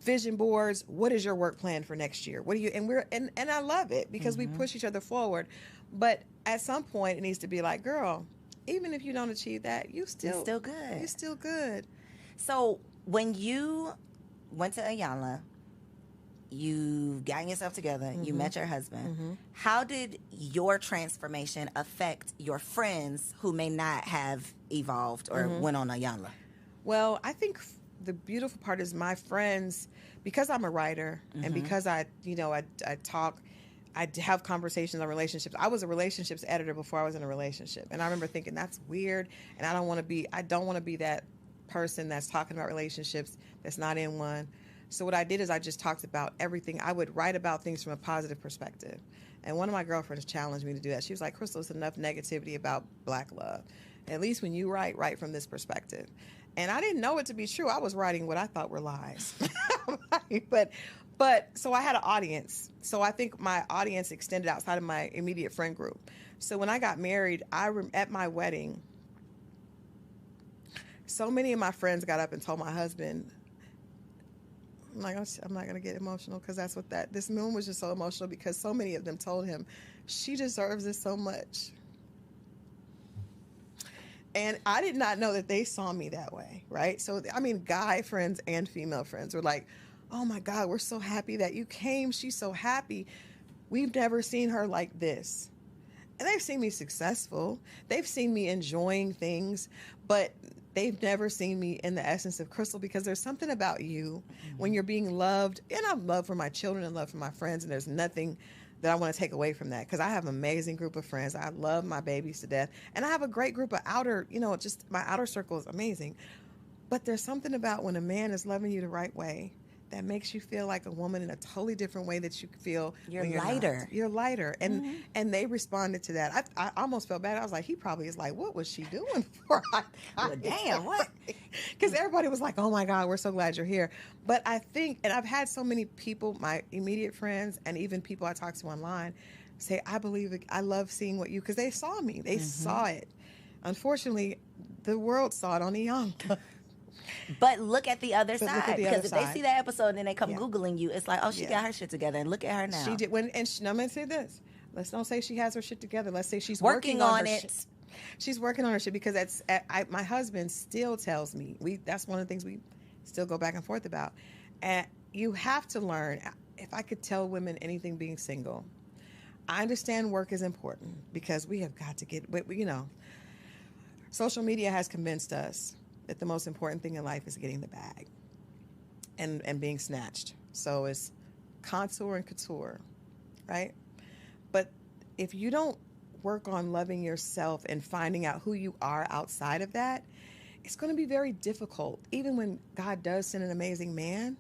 [SPEAKER 2] vision boards. What is your work plan for next year? What do you, and I love it, because we push each other forward. But at some point it needs to be like, girl, even if you don't achieve that, you're still good. You're still good.
[SPEAKER 1] So when you went to Ayala, you got yourself together, you met your husband. How did your transformation affect your friends who may not have evolved or went on Ayala?
[SPEAKER 2] Well, I think the beautiful part is my friends, because I'm a writer and because I talk, I have conversations on relationships. I was a relationships editor before I was in a relationship. And I remember thinking, that's weird. And I don't want to be that person that's talking about relationships that's not in one. So what I did is I just talked about everything. I would write about things from a positive perspective. And one of my girlfriends challenged me to do that. She was like, Crystal, it's enough negativity about Black love. At least when you write from this perspective. And I didn't know it to be true. I was writing what I thought were lies. But so I had an audience. So I think my audience extended outside of my immediate friend group. So when I got married, at my wedding, so many of my friends got up and told my husband, I'm not going to get emotional, because that's what this moment was just so emotional, because so many of them told him, she deserves this so much. And I did not know that they saw me that way, right? So, guy friends and female friends were like, oh my God, we're so happy that you came. She's so happy. We've never seen her like this. And they've seen me successful. They've seen me enjoying things, but they've never seen me in the essence of Crystal, because there's something about you when you're being loved. And I have love for my children and love for my friends, and there's nothing that I want to take away from that, because I have an amazing group of friends. I love my babies to death. And I have a great group of just my outer circle is amazing. But there's something about when a man is loving you the right way, that makes you feel like a woman in a totally different way that you feel
[SPEAKER 1] You're
[SPEAKER 2] when you're
[SPEAKER 1] lighter.
[SPEAKER 2] not. You're lighter. And they responded to that. I almost felt bad. I was like, he probably is like, what was she doing for?
[SPEAKER 1] Well, damn, what?
[SPEAKER 2] Because everybody was like, oh my God, we're so glad you're here. But I think, and I've had so many people, my immediate friends, and even people I talk to online, say, I believe it. I love seeing what you, because they saw me. They saw it. Unfortunately, the world saw it on the young.
[SPEAKER 1] But look at the other
[SPEAKER 2] But
[SPEAKER 1] side.
[SPEAKER 2] look at the
[SPEAKER 1] Because
[SPEAKER 2] other
[SPEAKER 1] if they
[SPEAKER 2] side.
[SPEAKER 1] see that episode and then they come
[SPEAKER 2] Yeah.
[SPEAKER 1] Googling you, it's like, oh, she
[SPEAKER 2] Yeah.
[SPEAKER 1] got her shit together. And look at her now.
[SPEAKER 2] She did. I'm going to say this. Let's don't say she has her shit together. Let's say she's
[SPEAKER 1] Working on
[SPEAKER 2] her
[SPEAKER 1] it.
[SPEAKER 2] She's working on her shit, because my husband still tells me, that's one of the things we still go back and forth about. And you have to learn. If I could tell women anything being single, I understand work is important, because we have got to get, social media has convinced us that the most important thing in life is getting the bag and being snatched. So it's contour and couture, right? But if you don't work on loving yourself and finding out who you are outside of that, it's going to be very difficult, even when God does send an amazing man,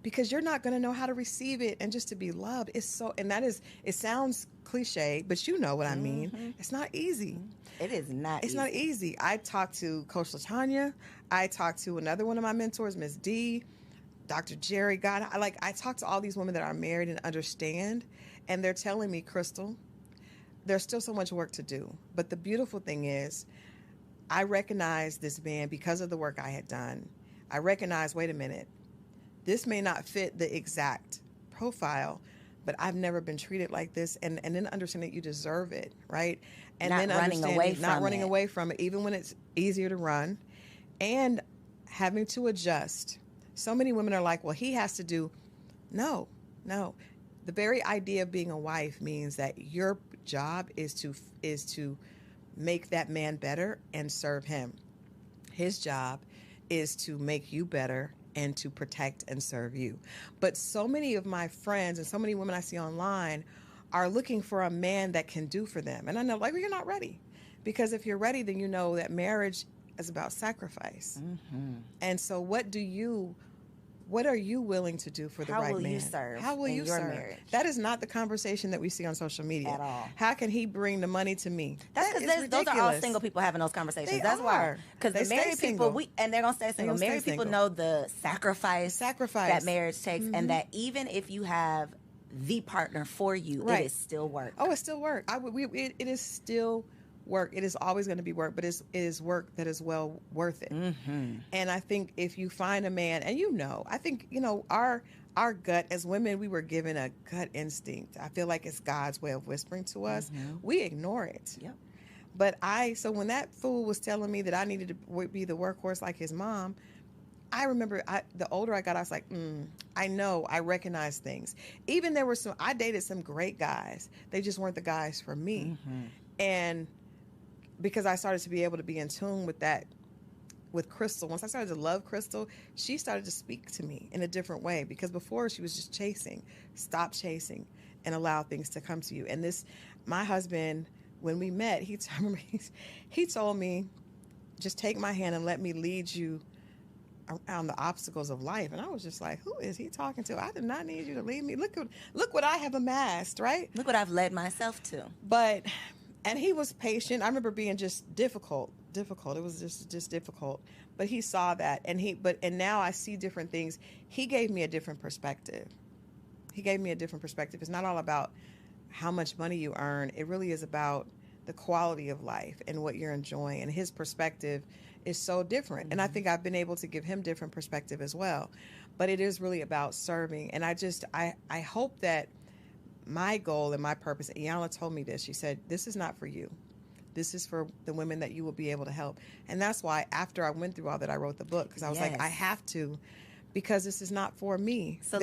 [SPEAKER 2] because you're not going to know how to receive it and just to be loved. It sounds cliche, but you know what I mean. It's not easy.
[SPEAKER 1] It is not
[SPEAKER 2] It's not easy. I talked to Coach LaTanya. I talked to another one of my mentors, Miss D, Dr. Jerry. God, I talked to all these women that are married and understand, and they're telling me, Crystal, there's still so much work to do. But the beautiful thing is, I recognize this man because of the work I had done. I recognize, wait a minute, this may not fit the exact profile, but I've never been treated like this. And then understand that you deserve it, right? And
[SPEAKER 1] Not
[SPEAKER 2] then
[SPEAKER 1] running away from
[SPEAKER 2] not running
[SPEAKER 1] it.
[SPEAKER 2] away from it, even when it's easier to run, and having to adjust. So many women are like, well, he has to do. No. The very idea of being a wife means that your job is to make that man better and serve him. His job is to make you better and to protect and serve you. But so many of my friends and so many women I see online are looking for a man that can do for them. And I know, like, well, you're not ready. Because if you're ready, then you know that marriage is about sacrifice. And so what are you willing to do for the right man?
[SPEAKER 1] How will you serve
[SPEAKER 2] How will
[SPEAKER 1] in
[SPEAKER 2] you
[SPEAKER 1] your
[SPEAKER 2] serve?
[SPEAKER 1] marriage?
[SPEAKER 2] That is not the conversation that we see on social media.
[SPEAKER 1] At all.
[SPEAKER 2] How can he bring the money to me?
[SPEAKER 1] That's
[SPEAKER 2] That is
[SPEAKER 1] because those are all
[SPEAKER 2] ridiculous.
[SPEAKER 1] single people having those conversations.
[SPEAKER 2] They
[SPEAKER 1] That's why.
[SPEAKER 2] are.
[SPEAKER 1] Because
[SPEAKER 2] They
[SPEAKER 1] the married
[SPEAKER 2] stay
[SPEAKER 1] people,
[SPEAKER 2] single.
[SPEAKER 1] and they're going to stay single.
[SPEAKER 2] gonna stay
[SPEAKER 1] Married people
[SPEAKER 2] single.
[SPEAKER 1] know the sacrifice that marriage takes, and that even if you have the partner for you,
[SPEAKER 2] Right.
[SPEAKER 1] it is still work.
[SPEAKER 2] Oh, it's still work. It is still work. It is always going to be work, but it is work that is well worth it. And I think if you find a man, and I think, our gut as women, we were given a gut instinct. I feel like it's God's way of whispering to us. We ignore it.
[SPEAKER 1] Yep.
[SPEAKER 2] But so when that fool was telling me that I needed to be the workhorse like his mom, I remember the older I got, I was like, I recognize things. Even I dated some great guys. They just weren't the guys for me. And because I started to be able to be in tune with that, with Crystal, once I started to love Crystal, she started to speak to me in a different way, because before she was just chasing. Stop chasing and allow things to come to you. And my husband, when we met, he told me, just take my hand and let me lead you around the obstacles of life. And I was just like, who is he talking to? I did not need you to lead me. Look what I have amassed, right?
[SPEAKER 1] Look what I've led myself to.
[SPEAKER 2] And he was patient. I remember being just difficult. It was just difficult. But he saw that, and now I see different things. He gave me a different perspective. It's not all about how much money you earn. It really is about the quality of life and what you're enjoying. And his perspective is so different. And I think I've been able to give him different perspective as well. But it is really about serving. And I hope that my goal and my purpose, Iyanla told me this, she said, this is not for you. This is for the women that you will be able to help. And that's why after I went through all that, I wrote the book, because I was like, I have to, because this is not for me.
[SPEAKER 1] So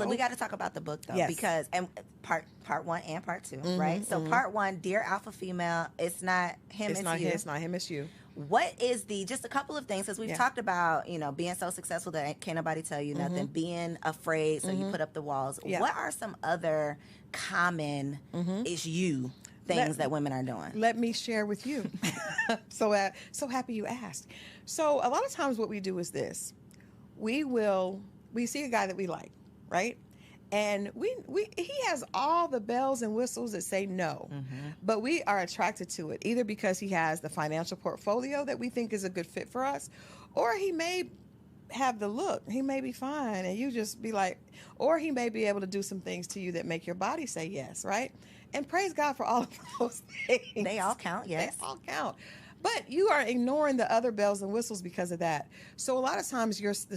[SPEAKER 1] we got to talk about the book, though,
[SPEAKER 2] Yes.
[SPEAKER 1] because and part 1 and part 2, right? So part 1, Dear Alpha Female, it's not him, it's you.
[SPEAKER 2] It's not him, it's you.
[SPEAKER 1] What is just a couple of things, as we've talked about, being so successful that can't nobody tell you nothing, being afraid, so you put up the walls.
[SPEAKER 2] Yeah.
[SPEAKER 1] What are some other common things that women are doing?
[SPEAKER 2] Let me share with you. So happy you asked. So a lot of times what we do is this. We will we see a guy that we like, right? And he has all the bells and whistles that say no, but we are attracted to it either because he has the financial portfolio that we think is a good fit for us, or he may have the look. He may be fine, and you just be like, or he may be able to do some things to you that make your body say yes, right? And praise God for all of those things.
[SPEAKER 1] They all count, yes.
[SPEAKER 2] They all count. But you are ignoring the other bells and whistles because of that. So a lot of times you're the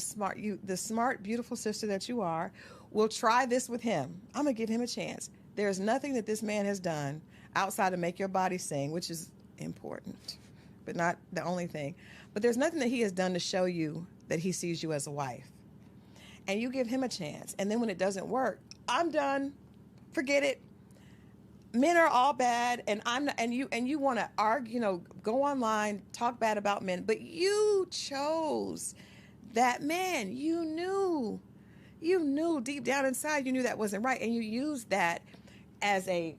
[SPEAKER 2] smart, beautiful sister that you are, will try this with him. I'm going to give him a chance. There's nothing that this man has done outside of make your body sing, which is important, but not the only thing. But there's nothing that he has done to show you that he sees you as a wife. And you give him a chance. And then when it doesn't work, I'm done. Forget it. Men are all bad, and I'm not, and you want to argue, go online, talk bad about men, but you chose that man. You knew deep down inside, you knew that wasn't right, and you used that as a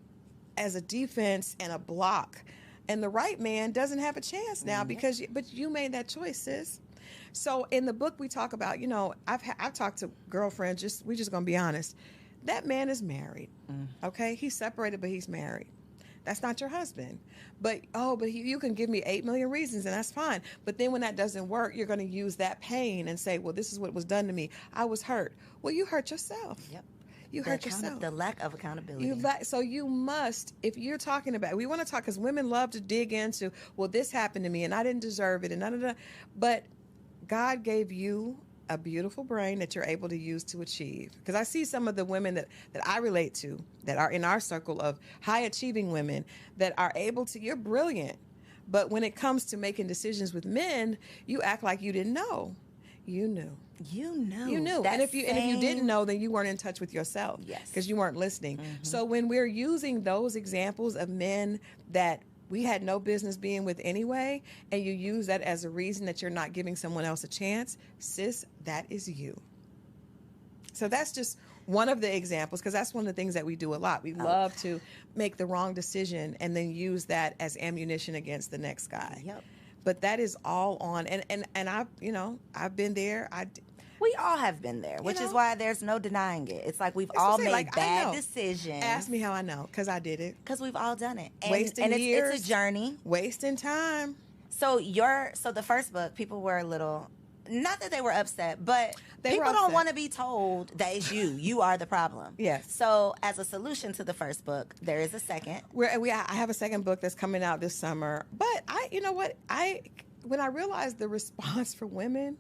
[SPEAKER 2] defense and a block. And the right man doesn't have a chance now but you made that choice, sis. So in the book we talk about, I've talked to girlfriends. We're just gonna be honest. That man is married. Okay, he's separated, but he's married. That's not your husband. But you can give me 8 million reasons, and that's fine. But then when that doesn't work, you're going to use that pain and say, well, this is what was done to me. I was hurt. Well, you hurt yourself.
[SPEAKER 1] Yep.
[SPEAKER 2] You hurt yourself.
[SPEAKER 1] The lack of accountability.
[SPEAKER 2] So you must, if you're talking about, we want to talk, because women love to dig into, well, this happened to me, and I didn't deserve it, and none of that. But God gave you a beautiful brain that you're able to use to achieve. Because I see some of the women that I relate to that are in our circle of high achieving women that are able to, you're brilliant. But when it comes to making decisions with men, you act like you didn't know. You knew.
[SPEAKER 1] You knew.
[SPEAKER 2] You knew. And if you didn't know, then you weren't in touch with yourself.
[SPEAKER 1] Yes.
[SPEAKER 2] Because you weren't listening. So when we're using those examples of men that we had no business being with anyway, and you use that as a reason that you're not giving someone else a chance, sis, that is you. So that's just one of the examples, because that's one of the things that we do a lot. We love to make the wrong decision and then use that as ammunition against the next guy.
[SPEAKER 1] Yep.
[SPEAKER 2] But that is all on, and I've been there.
[SPEAKER 1] We all have been there, which is why there's no denying it. It's like we've all made bad decisions.
[SPEAKER 2] Ask me how I know, because I did it.
[SPEAKER 1] Because we've all done it.
[SPEAKER 2] Wasting years.
[SPEAKER 1] It's a journey.
[SPEAKER 2] Wasting time.
[SPEAKER 1] So the first book, people were a little, not that they were upset, but people don't want to be told that it's you. You are the problem.
[SPEAKER 2] Yes.
[SPEAKER 1] So as a solution to the first book, there is a second.
[SPEAKER 2] I have a second book that's coming out this summer. But when I realized the response for women,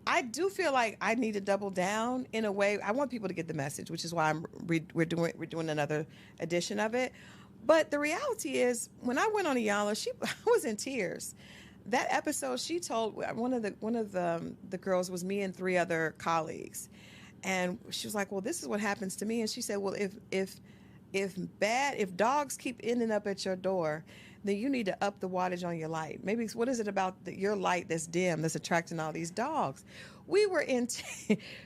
[SPEAKER 2] I do feel like I need to double down in a way. I want people to get the message, which is why we're doing another edition of it. But the reality is, when I went on Iyanla, I was in tears. That episode, she told one of the girls was me and 3 other colleagues, and she was like, "Well, this is what happens to me." And she said, "Well, if dogs keep ending up at your door, then you need to up the wattage on your light. Maybe what is it about your light that's dim that's attracting all these dogs?" We were in.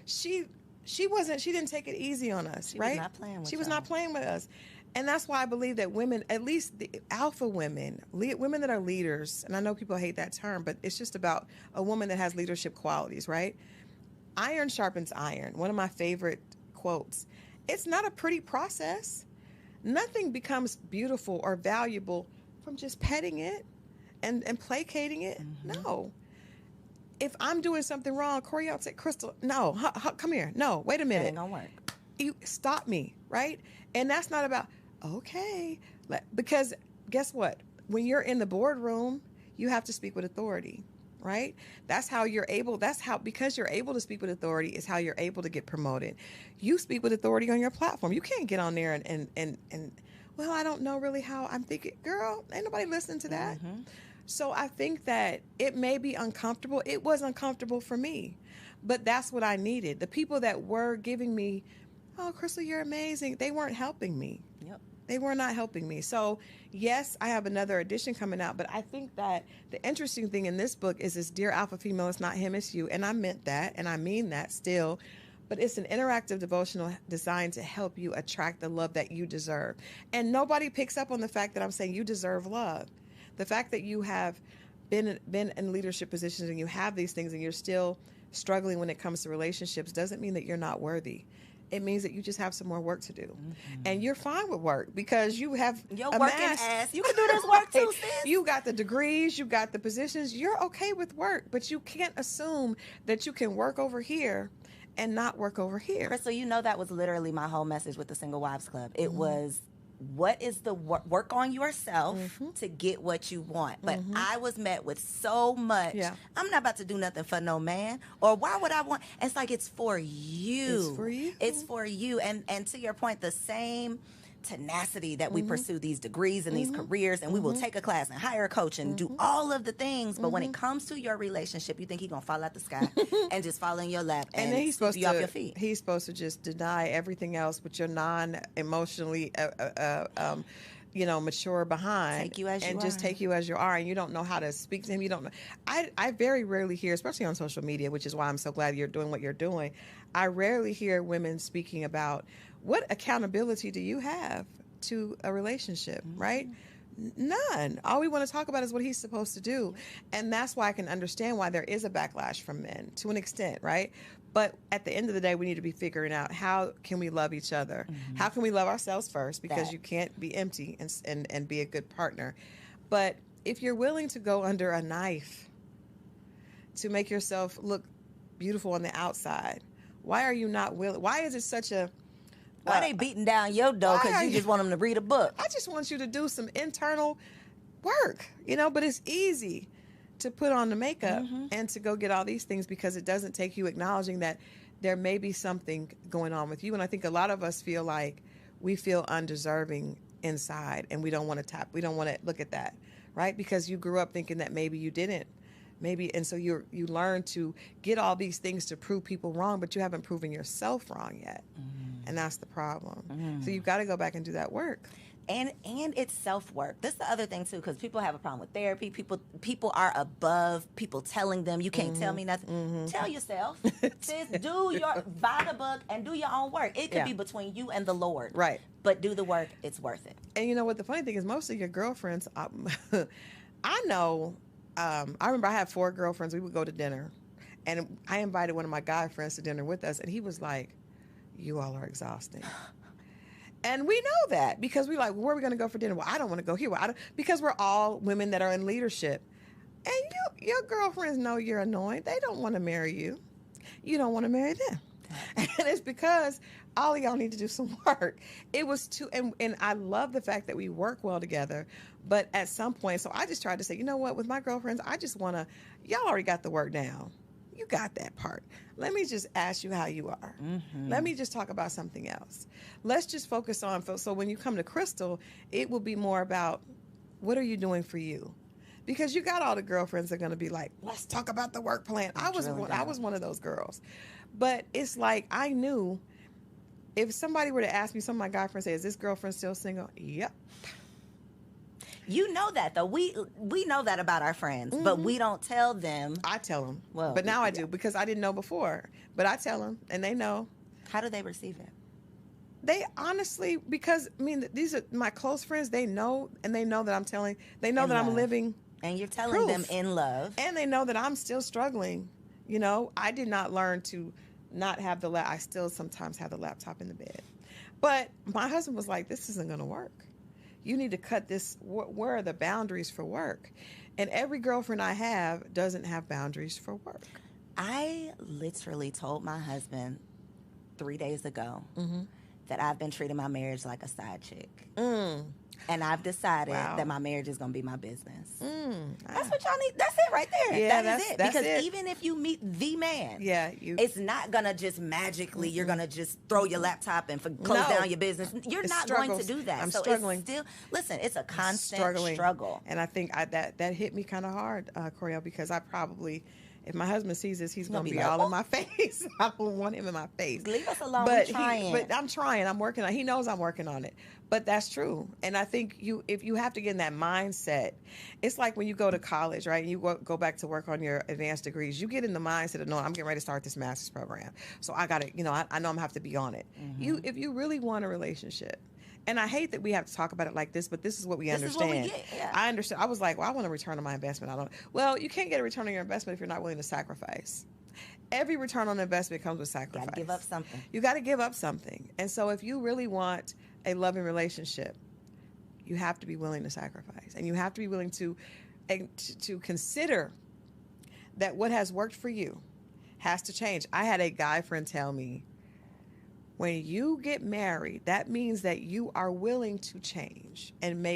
[SPEAKER 2] She didn't take it easy on us, right? She was not playing with us. And that's why I believe that women, at least the alpha women, women that are leaders, and I know people hate that term, but it's just about a woman that has leadership qualities, right? Iron sharpens iron. One of my favorite quotes. It's not a pretty process. Nothing becomes beautiful or valuable from just petting it and placating it. No. If I'm doing something wrong, Corey, I'll say, "Crystal, no, come here. No, wait a minute.
[SPEAKER 1] That ain't gonna work.
[SPEAKER 2] You stop me, right?" And that's not about, okay. Because guess what? When you're in the boardroom, you have to speak with authority, right? Because you're able to speak with authority is how you're able to get promoted. You speak with authority on your platform. You can't get on there and well, I don't know really how. I'm thinking, girl, ain't nobody listening to that. So I think that it may be uncomfortable. It was uncomfortable for me, but that's what I needed. The people that were giving me, "Oh, Crystal, you're amazing," they weren't helping me.
[SPEAKER 1] Yep.
[SPEAKER 2] They were not helping me. So yes, I have another edition coming out, but I think that the interesting thing in this book is this Dear Alpha Female, it's not him, it's you. And I meant that, and I mean that still. But it's an interactive devotional designed to help you attract the love that you deserve. And nobody picks up on the fact that I'm saying you deserve love. The fact that you have been in leadership positions and you have these things and you're still struggling when it comes to relationships doesn't mean that you're not worthy. It means that you just have some more work to do.
[SPEAKER 1] Mm-hmm.
[SPEAKER 2] And you're fine with work because you have
[SPEAKER 1] Your
[SPEAKER 2] amassed,
[SPEAKER 1] working ass. You can do this work too, sis.
[SPEAKER 2] you got the degrees, you got the positions. You're okay with work, but you can't assume that you can work over here and not work over here.
[SPEAKER 1] Crystal, you know that was literally my whole message with the Single Wives Club. It was, what is the work on yourself to get what you want? But I was met with so much.
[SPEAKER 2] Yeah.
[SPEAKER 1] I'm not about to do nothing for no man. Or why would I want? It's like, it's for you.
[SPEAKER 2] It's for you.
[SPEAKER 1] It's for you. And to your point, the same tenacity that we pursue these degrees and these careers, and we will take a class and hire a coach and do all of the things, but when it comes to your relationship, you think he's gonna fall out the sky and just fall in your lap and
[SPEAKER 2] then he's
[SPEAKER 1] sweep
[SPEAKER 2] supposed
[SPEAKER 1] you
[SPEAKER 2] to
[SPEAKER 1] off your feet.
[SPEAKER 2] he's supposed to just deny everything else with your non-emotionally mature behind,
[SPEAKER 1] Take you as you
[SPEAKER 2] and just
[SPEAKER 1] are.
[SPEAKER 2] take you as you are, and you don't know how to speak to him. You don't know. I very rarely hear, especially on social media, which is why I'm so glad you're doing what you're doing. I rarely hear women speaking about, what accountability do you have to a relationship, right? None. All we want to talk about is what he's supposed to do. And that's why I can understand why there is a backlash from men to an extent, right? But at the end of the day, we need to be figuring out, how can we love each other? How can we love ourselves first? Because you can't be empty and be a good partner. But if you're willing to go under a knife to make yourself look beautiful on the outside, why are you not willing? Why is it such a...
[SPEAKER 1] Why they beating down your door
[SPEAKER 2] why
[SPEAKER 1] because
[SPEAKER 2] are
[SPEAKER 1] you just want them to read a book?
[SPEAKER 2] I just want you to do some internal work, but it's easy to put on the makeup and to go get all these things, because it doesn't take you acknowledging that there may be something going on with you. And I think a lot of us feel like we feel undeserving inside, and we don't want to look at that, right? Because you grew up thinking that maybe you didn't. And so you learn to get all these things to prove people wrong, but you haven't proven yourself wrong yet. And that's the problem. So you've got to go back and do that work.
[SPEAKER 1] And it's self-work. That's the other thing too, because people have a problem with therapy. People are above people telling them, you can't tell me nothing. Tell yourself. Sis, buy the book and do your own work. It could be between you and the Lord.
[SPEAKER 2] Right.
[SPEAKER 1] But do the work. It's worth it.
[SPEAKER 2] And you know what? The funny thing is, most of your girlfriends, I know, I remember I had 4 girlfriends. We would go to dinner, and I invited one of my guy friends to dinner with us, and he was like, you all are exhausting. And we know that, because we're like, where are we going to go for dinner? Well, I don't want to go here. Because we're all women that are in leadership. And your girlfriends know you're annoying. They don't want to marry you. You don't want to marry them. And it's because all of y'all need to do some work. It was and I love the fact that we work well together. But at some point, so I just tried to say, you know what, with my girlfriends, I just want to, y'all already got the work down. You got that part. Let me just ask you how you are. Let me just talk about something else. Let's just focus on, so when you come to Crystal, it will be more about, what are you doing for you? Because you got all the girlfriends that are going to be like, let's talk about the work plan. I was one of those girls. But it's like, I knew if somebody were to ask me, some of my guy friends say, is this girlfriend still single? Yep.
[SPEAKER 1] You know that, though. We know that about our friends, but we don't tell them.
[SPEAKER 2] I tell them.
[SPEAKER 1] Well,
[SPEAKER 2] but now I do, because I didn't know before. But I tell them, and they know.
[SPEAKER 1] How do they receive it?
[SPEAKER 2] They honestly, because, I mean, these are my close friends. They know, and they know that I'm telling. They know that I'm living.
[SPEAKER 1] And you're telling them in love.
[SPEAKER 2] And they know that I'm still struggling. I did not learn to not have I still sometimes have the laptop in the bed. But my husband was like, this isn't going to work. You need to cut this. Where are the boundaries for work? And every girlfriend I have doesn't have boundaries for work.
[SPEAKER 1] I literally told my husband 3 days ago that I've been treating my marriage like a side chick. And I've decided that my marriage is going to be my business. That's what y'all need. That's it right there.
[SPEAKER 2] Yeah,
[SPEAKER 1] that is it.
[SPEAKER 2] That's
[SPEAKER 1] because
[SPEAKER 2] it.
[SPEAKER 1] Even if you meet the man,
[SPEAKER 2] it's
[SPEAKER 1] not going to just magically, you're going to just throw your laptop and close down your business. You're not going to do that.
[SPEAKER 2] I'm
[SPEAKER 1] so
[SPEAKER 2] struggling.
[SPEAKER 1] It's still, listen, it's a constant struggle.
[SPEAKER 2] And I think that hit me kind of hard, Coriel, because I probably... If my husband sees this, he's going to be all in my face. I don't want him in my face.
[SPEAKER 1] Leave us alone.
[SPEAKER 2] But
[SPEAKER 1] I'm
[SPEAKER 2] trying. I'm working on it. He knows I'm working on it. But that's true. And I think if you have to get in that mindset, it's like when you go to college, right? And you go back to work on your advanced degrees. You get in the mindset of, no, I'm getting ready to start this master's program. So I got to, I know I'm going to have to be on it. If you really want a relationship, and I hate that we have to talk about it like this, but this is what we understand.
[SPEAKER 1] Is what we get, yeah.
[SPEAKER 2] I understand. I was like, well, I want a return on my investment. Well, you can't get a return on your investment if you're not willing to sacrifice. every return on investment comes with sacrifice.
[SPEAKER 1] Got to give up something.
[SPEAKER 2] You got to give up something. And so if you really want a loving relationship, you have to be willing to sacrifice. And you have to be willing to consider that what has worked for you has to change. I had a guy friend tell me, when you get married, that means that you are willing to change and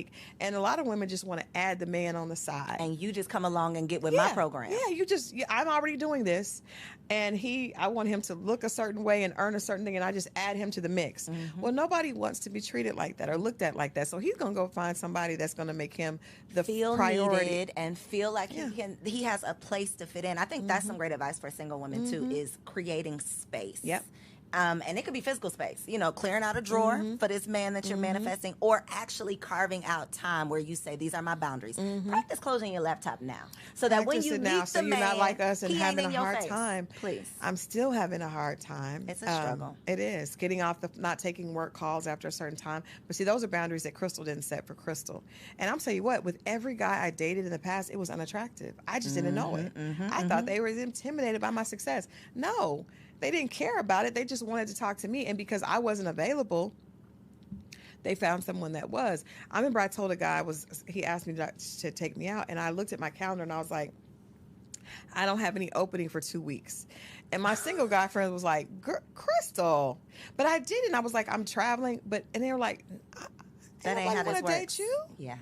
[SPEAKER 2] a lot of women just want to add the man on the side.
[SPEAKER 1] And you just come along and get with my program.
[SPEAKER 2] Yeah, I'm already doing this. And I want him to look a certain way and earn a certain thing, and I just add him to the mix. Mm-hmm. Well, nobody wants to be treated like that or looked at like that. So he's going to go find somebody that's going to make him the priority.
[SPEAKER 1] Needed and feel like he has a place to fit in. I think that's some great advice for single women, too, is creating space.
[SPEAKER 2] Yep.
[SPEAKER 1] And it could be physical space, clearing out a drawer for this man that you're manifesting, or actually carving out time where you say, these are my boundaries. Practice closing your laptop now. So that when you meet the man,
[SPEAKER 2] you're not like us and
[SPEAKER 1] he
[SPEAKER 2] having
[SPEAKER 1] ain't
[SPEAKER 2] a
[SPEAKER 1] in
[SPEAKER 2] hard
[SPEAKER 1] your face.
[SPEAKER 2] time.
[SPEAKER 1] Please.
[SPEAKER 2] I'm still having a hard time.
[SPEAKER 1] It's a struggle.
[SPEAKER 2] It is. Getting off not taking work calls after a certain time. But see, those are boundaries that Crystal didn't set for Crystal. And I'm telling you what, with every guy I dated in the past, it was unattractive. I just didn't know it. I thought they were intimidated by my success. No. They didn't care about it. They just wanted to talk to me. And because I wasn't available, they found someone that was. I remember I told a guy, he asked me to take me out, and I looked at my calendar and I was like, I don't have any opening for 2 weeks. And my single guy friend was like, Crystal. But I didn't. I was like, I'm traveling. And they were like,
[SPEAKER 1] that ain't how this works.
[SPEAKER 2] Date you?
[SPEAKER 1] Yeah.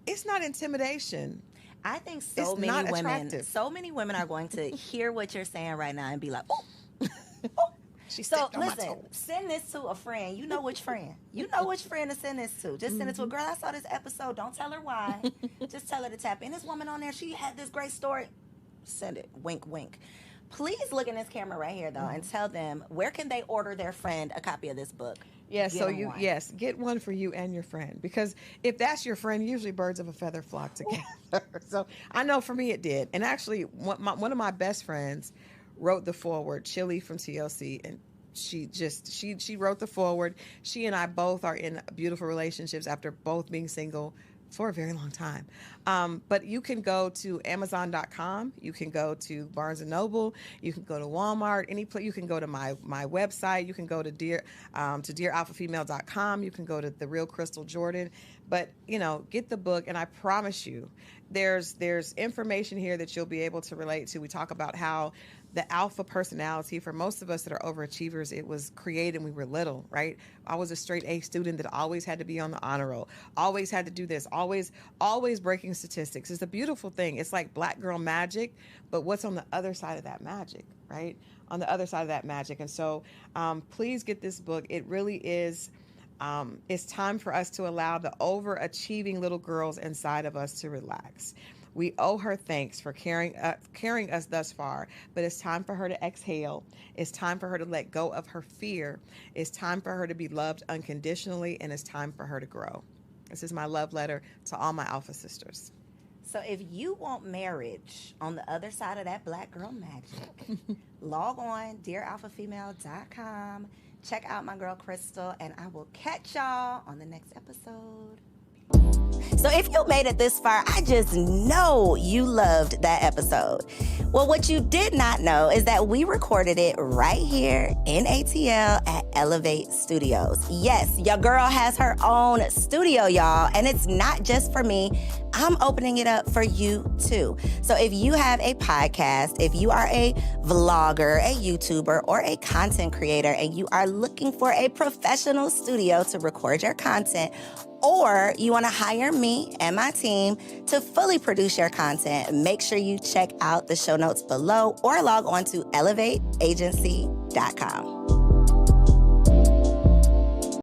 [SPEAKER 2] It's not intimidation.
[SPEAKER 1] I think so many women are going to hear what you're saying right now and be like, oh. So listen, send this to a friend. You know which friend. You know which friend to send this to. Just send it to a girl. I saw this episode. Don't tell her why. Just tell her to tap in. This woman on there, she had this great story. Send it. Wink, wink. Please look in this camera right here, though, and tell them where can they order their friend a copy of this book.
[SPEAKER 2] Yes, get one for you and your friend, because if that's your friend, usually birds of a feather flock together. So I know for me it did. And actually, one of my best friends wrote the foreword, Chili from TLC, and she wrote the foreword. She and I both are in beautiful relationships after both being single for a very long time. But you can go to Amazon.com. You can go to Barnes & Noble. You can go to Walmart. Any place. You can go to my website. You can go to dearalphafemale.com. You can go to The Real Crystal Jordan. But, get the book, and I promise you, there's information here that you'll be able to relate to. We talk about how the alpha personality, for most of us that are overachievers, it was created when we were little, right? I was a straight A student that always had to be on the honor roll, always had to do this, always breaking statistics. It's a beautiful thing. It's like black girl magic, but what's on the other side of that magic, right? On the other side of that magic. And so please get this book. It really is, it's time for us to allow the overachieving little girls inside of us to relax. We owe her thanks for carrying us thus far, but it's time for her to exhale. It's time for her to let go of her fear. It's time for her to be loved unconditionally, and it's time for her to grow. This is my love letter to all my alpha sisters.
[SPEAKER 1] So if you want marriage on the other side of that black girl magic, log on dearalphafemale.com. Check out my girl Crystal, and I will catch y'all on the next episode. So if you made it this far, I just know you loved that episode. Well, what you did not know is that we recorded it right here in ATL at Elevate Studios. Yes, your girl has her own studio, y'all, and it's not just for me. I'm opening it up for you too. So if you have a podcast, if you are a vlogger, a YouTuber, or a content creator, and you are looking for a professional studio to record your content, or you want to hire me and my team to fully produce your content, make sure you check out the show notes below or log on to elevateagency.com.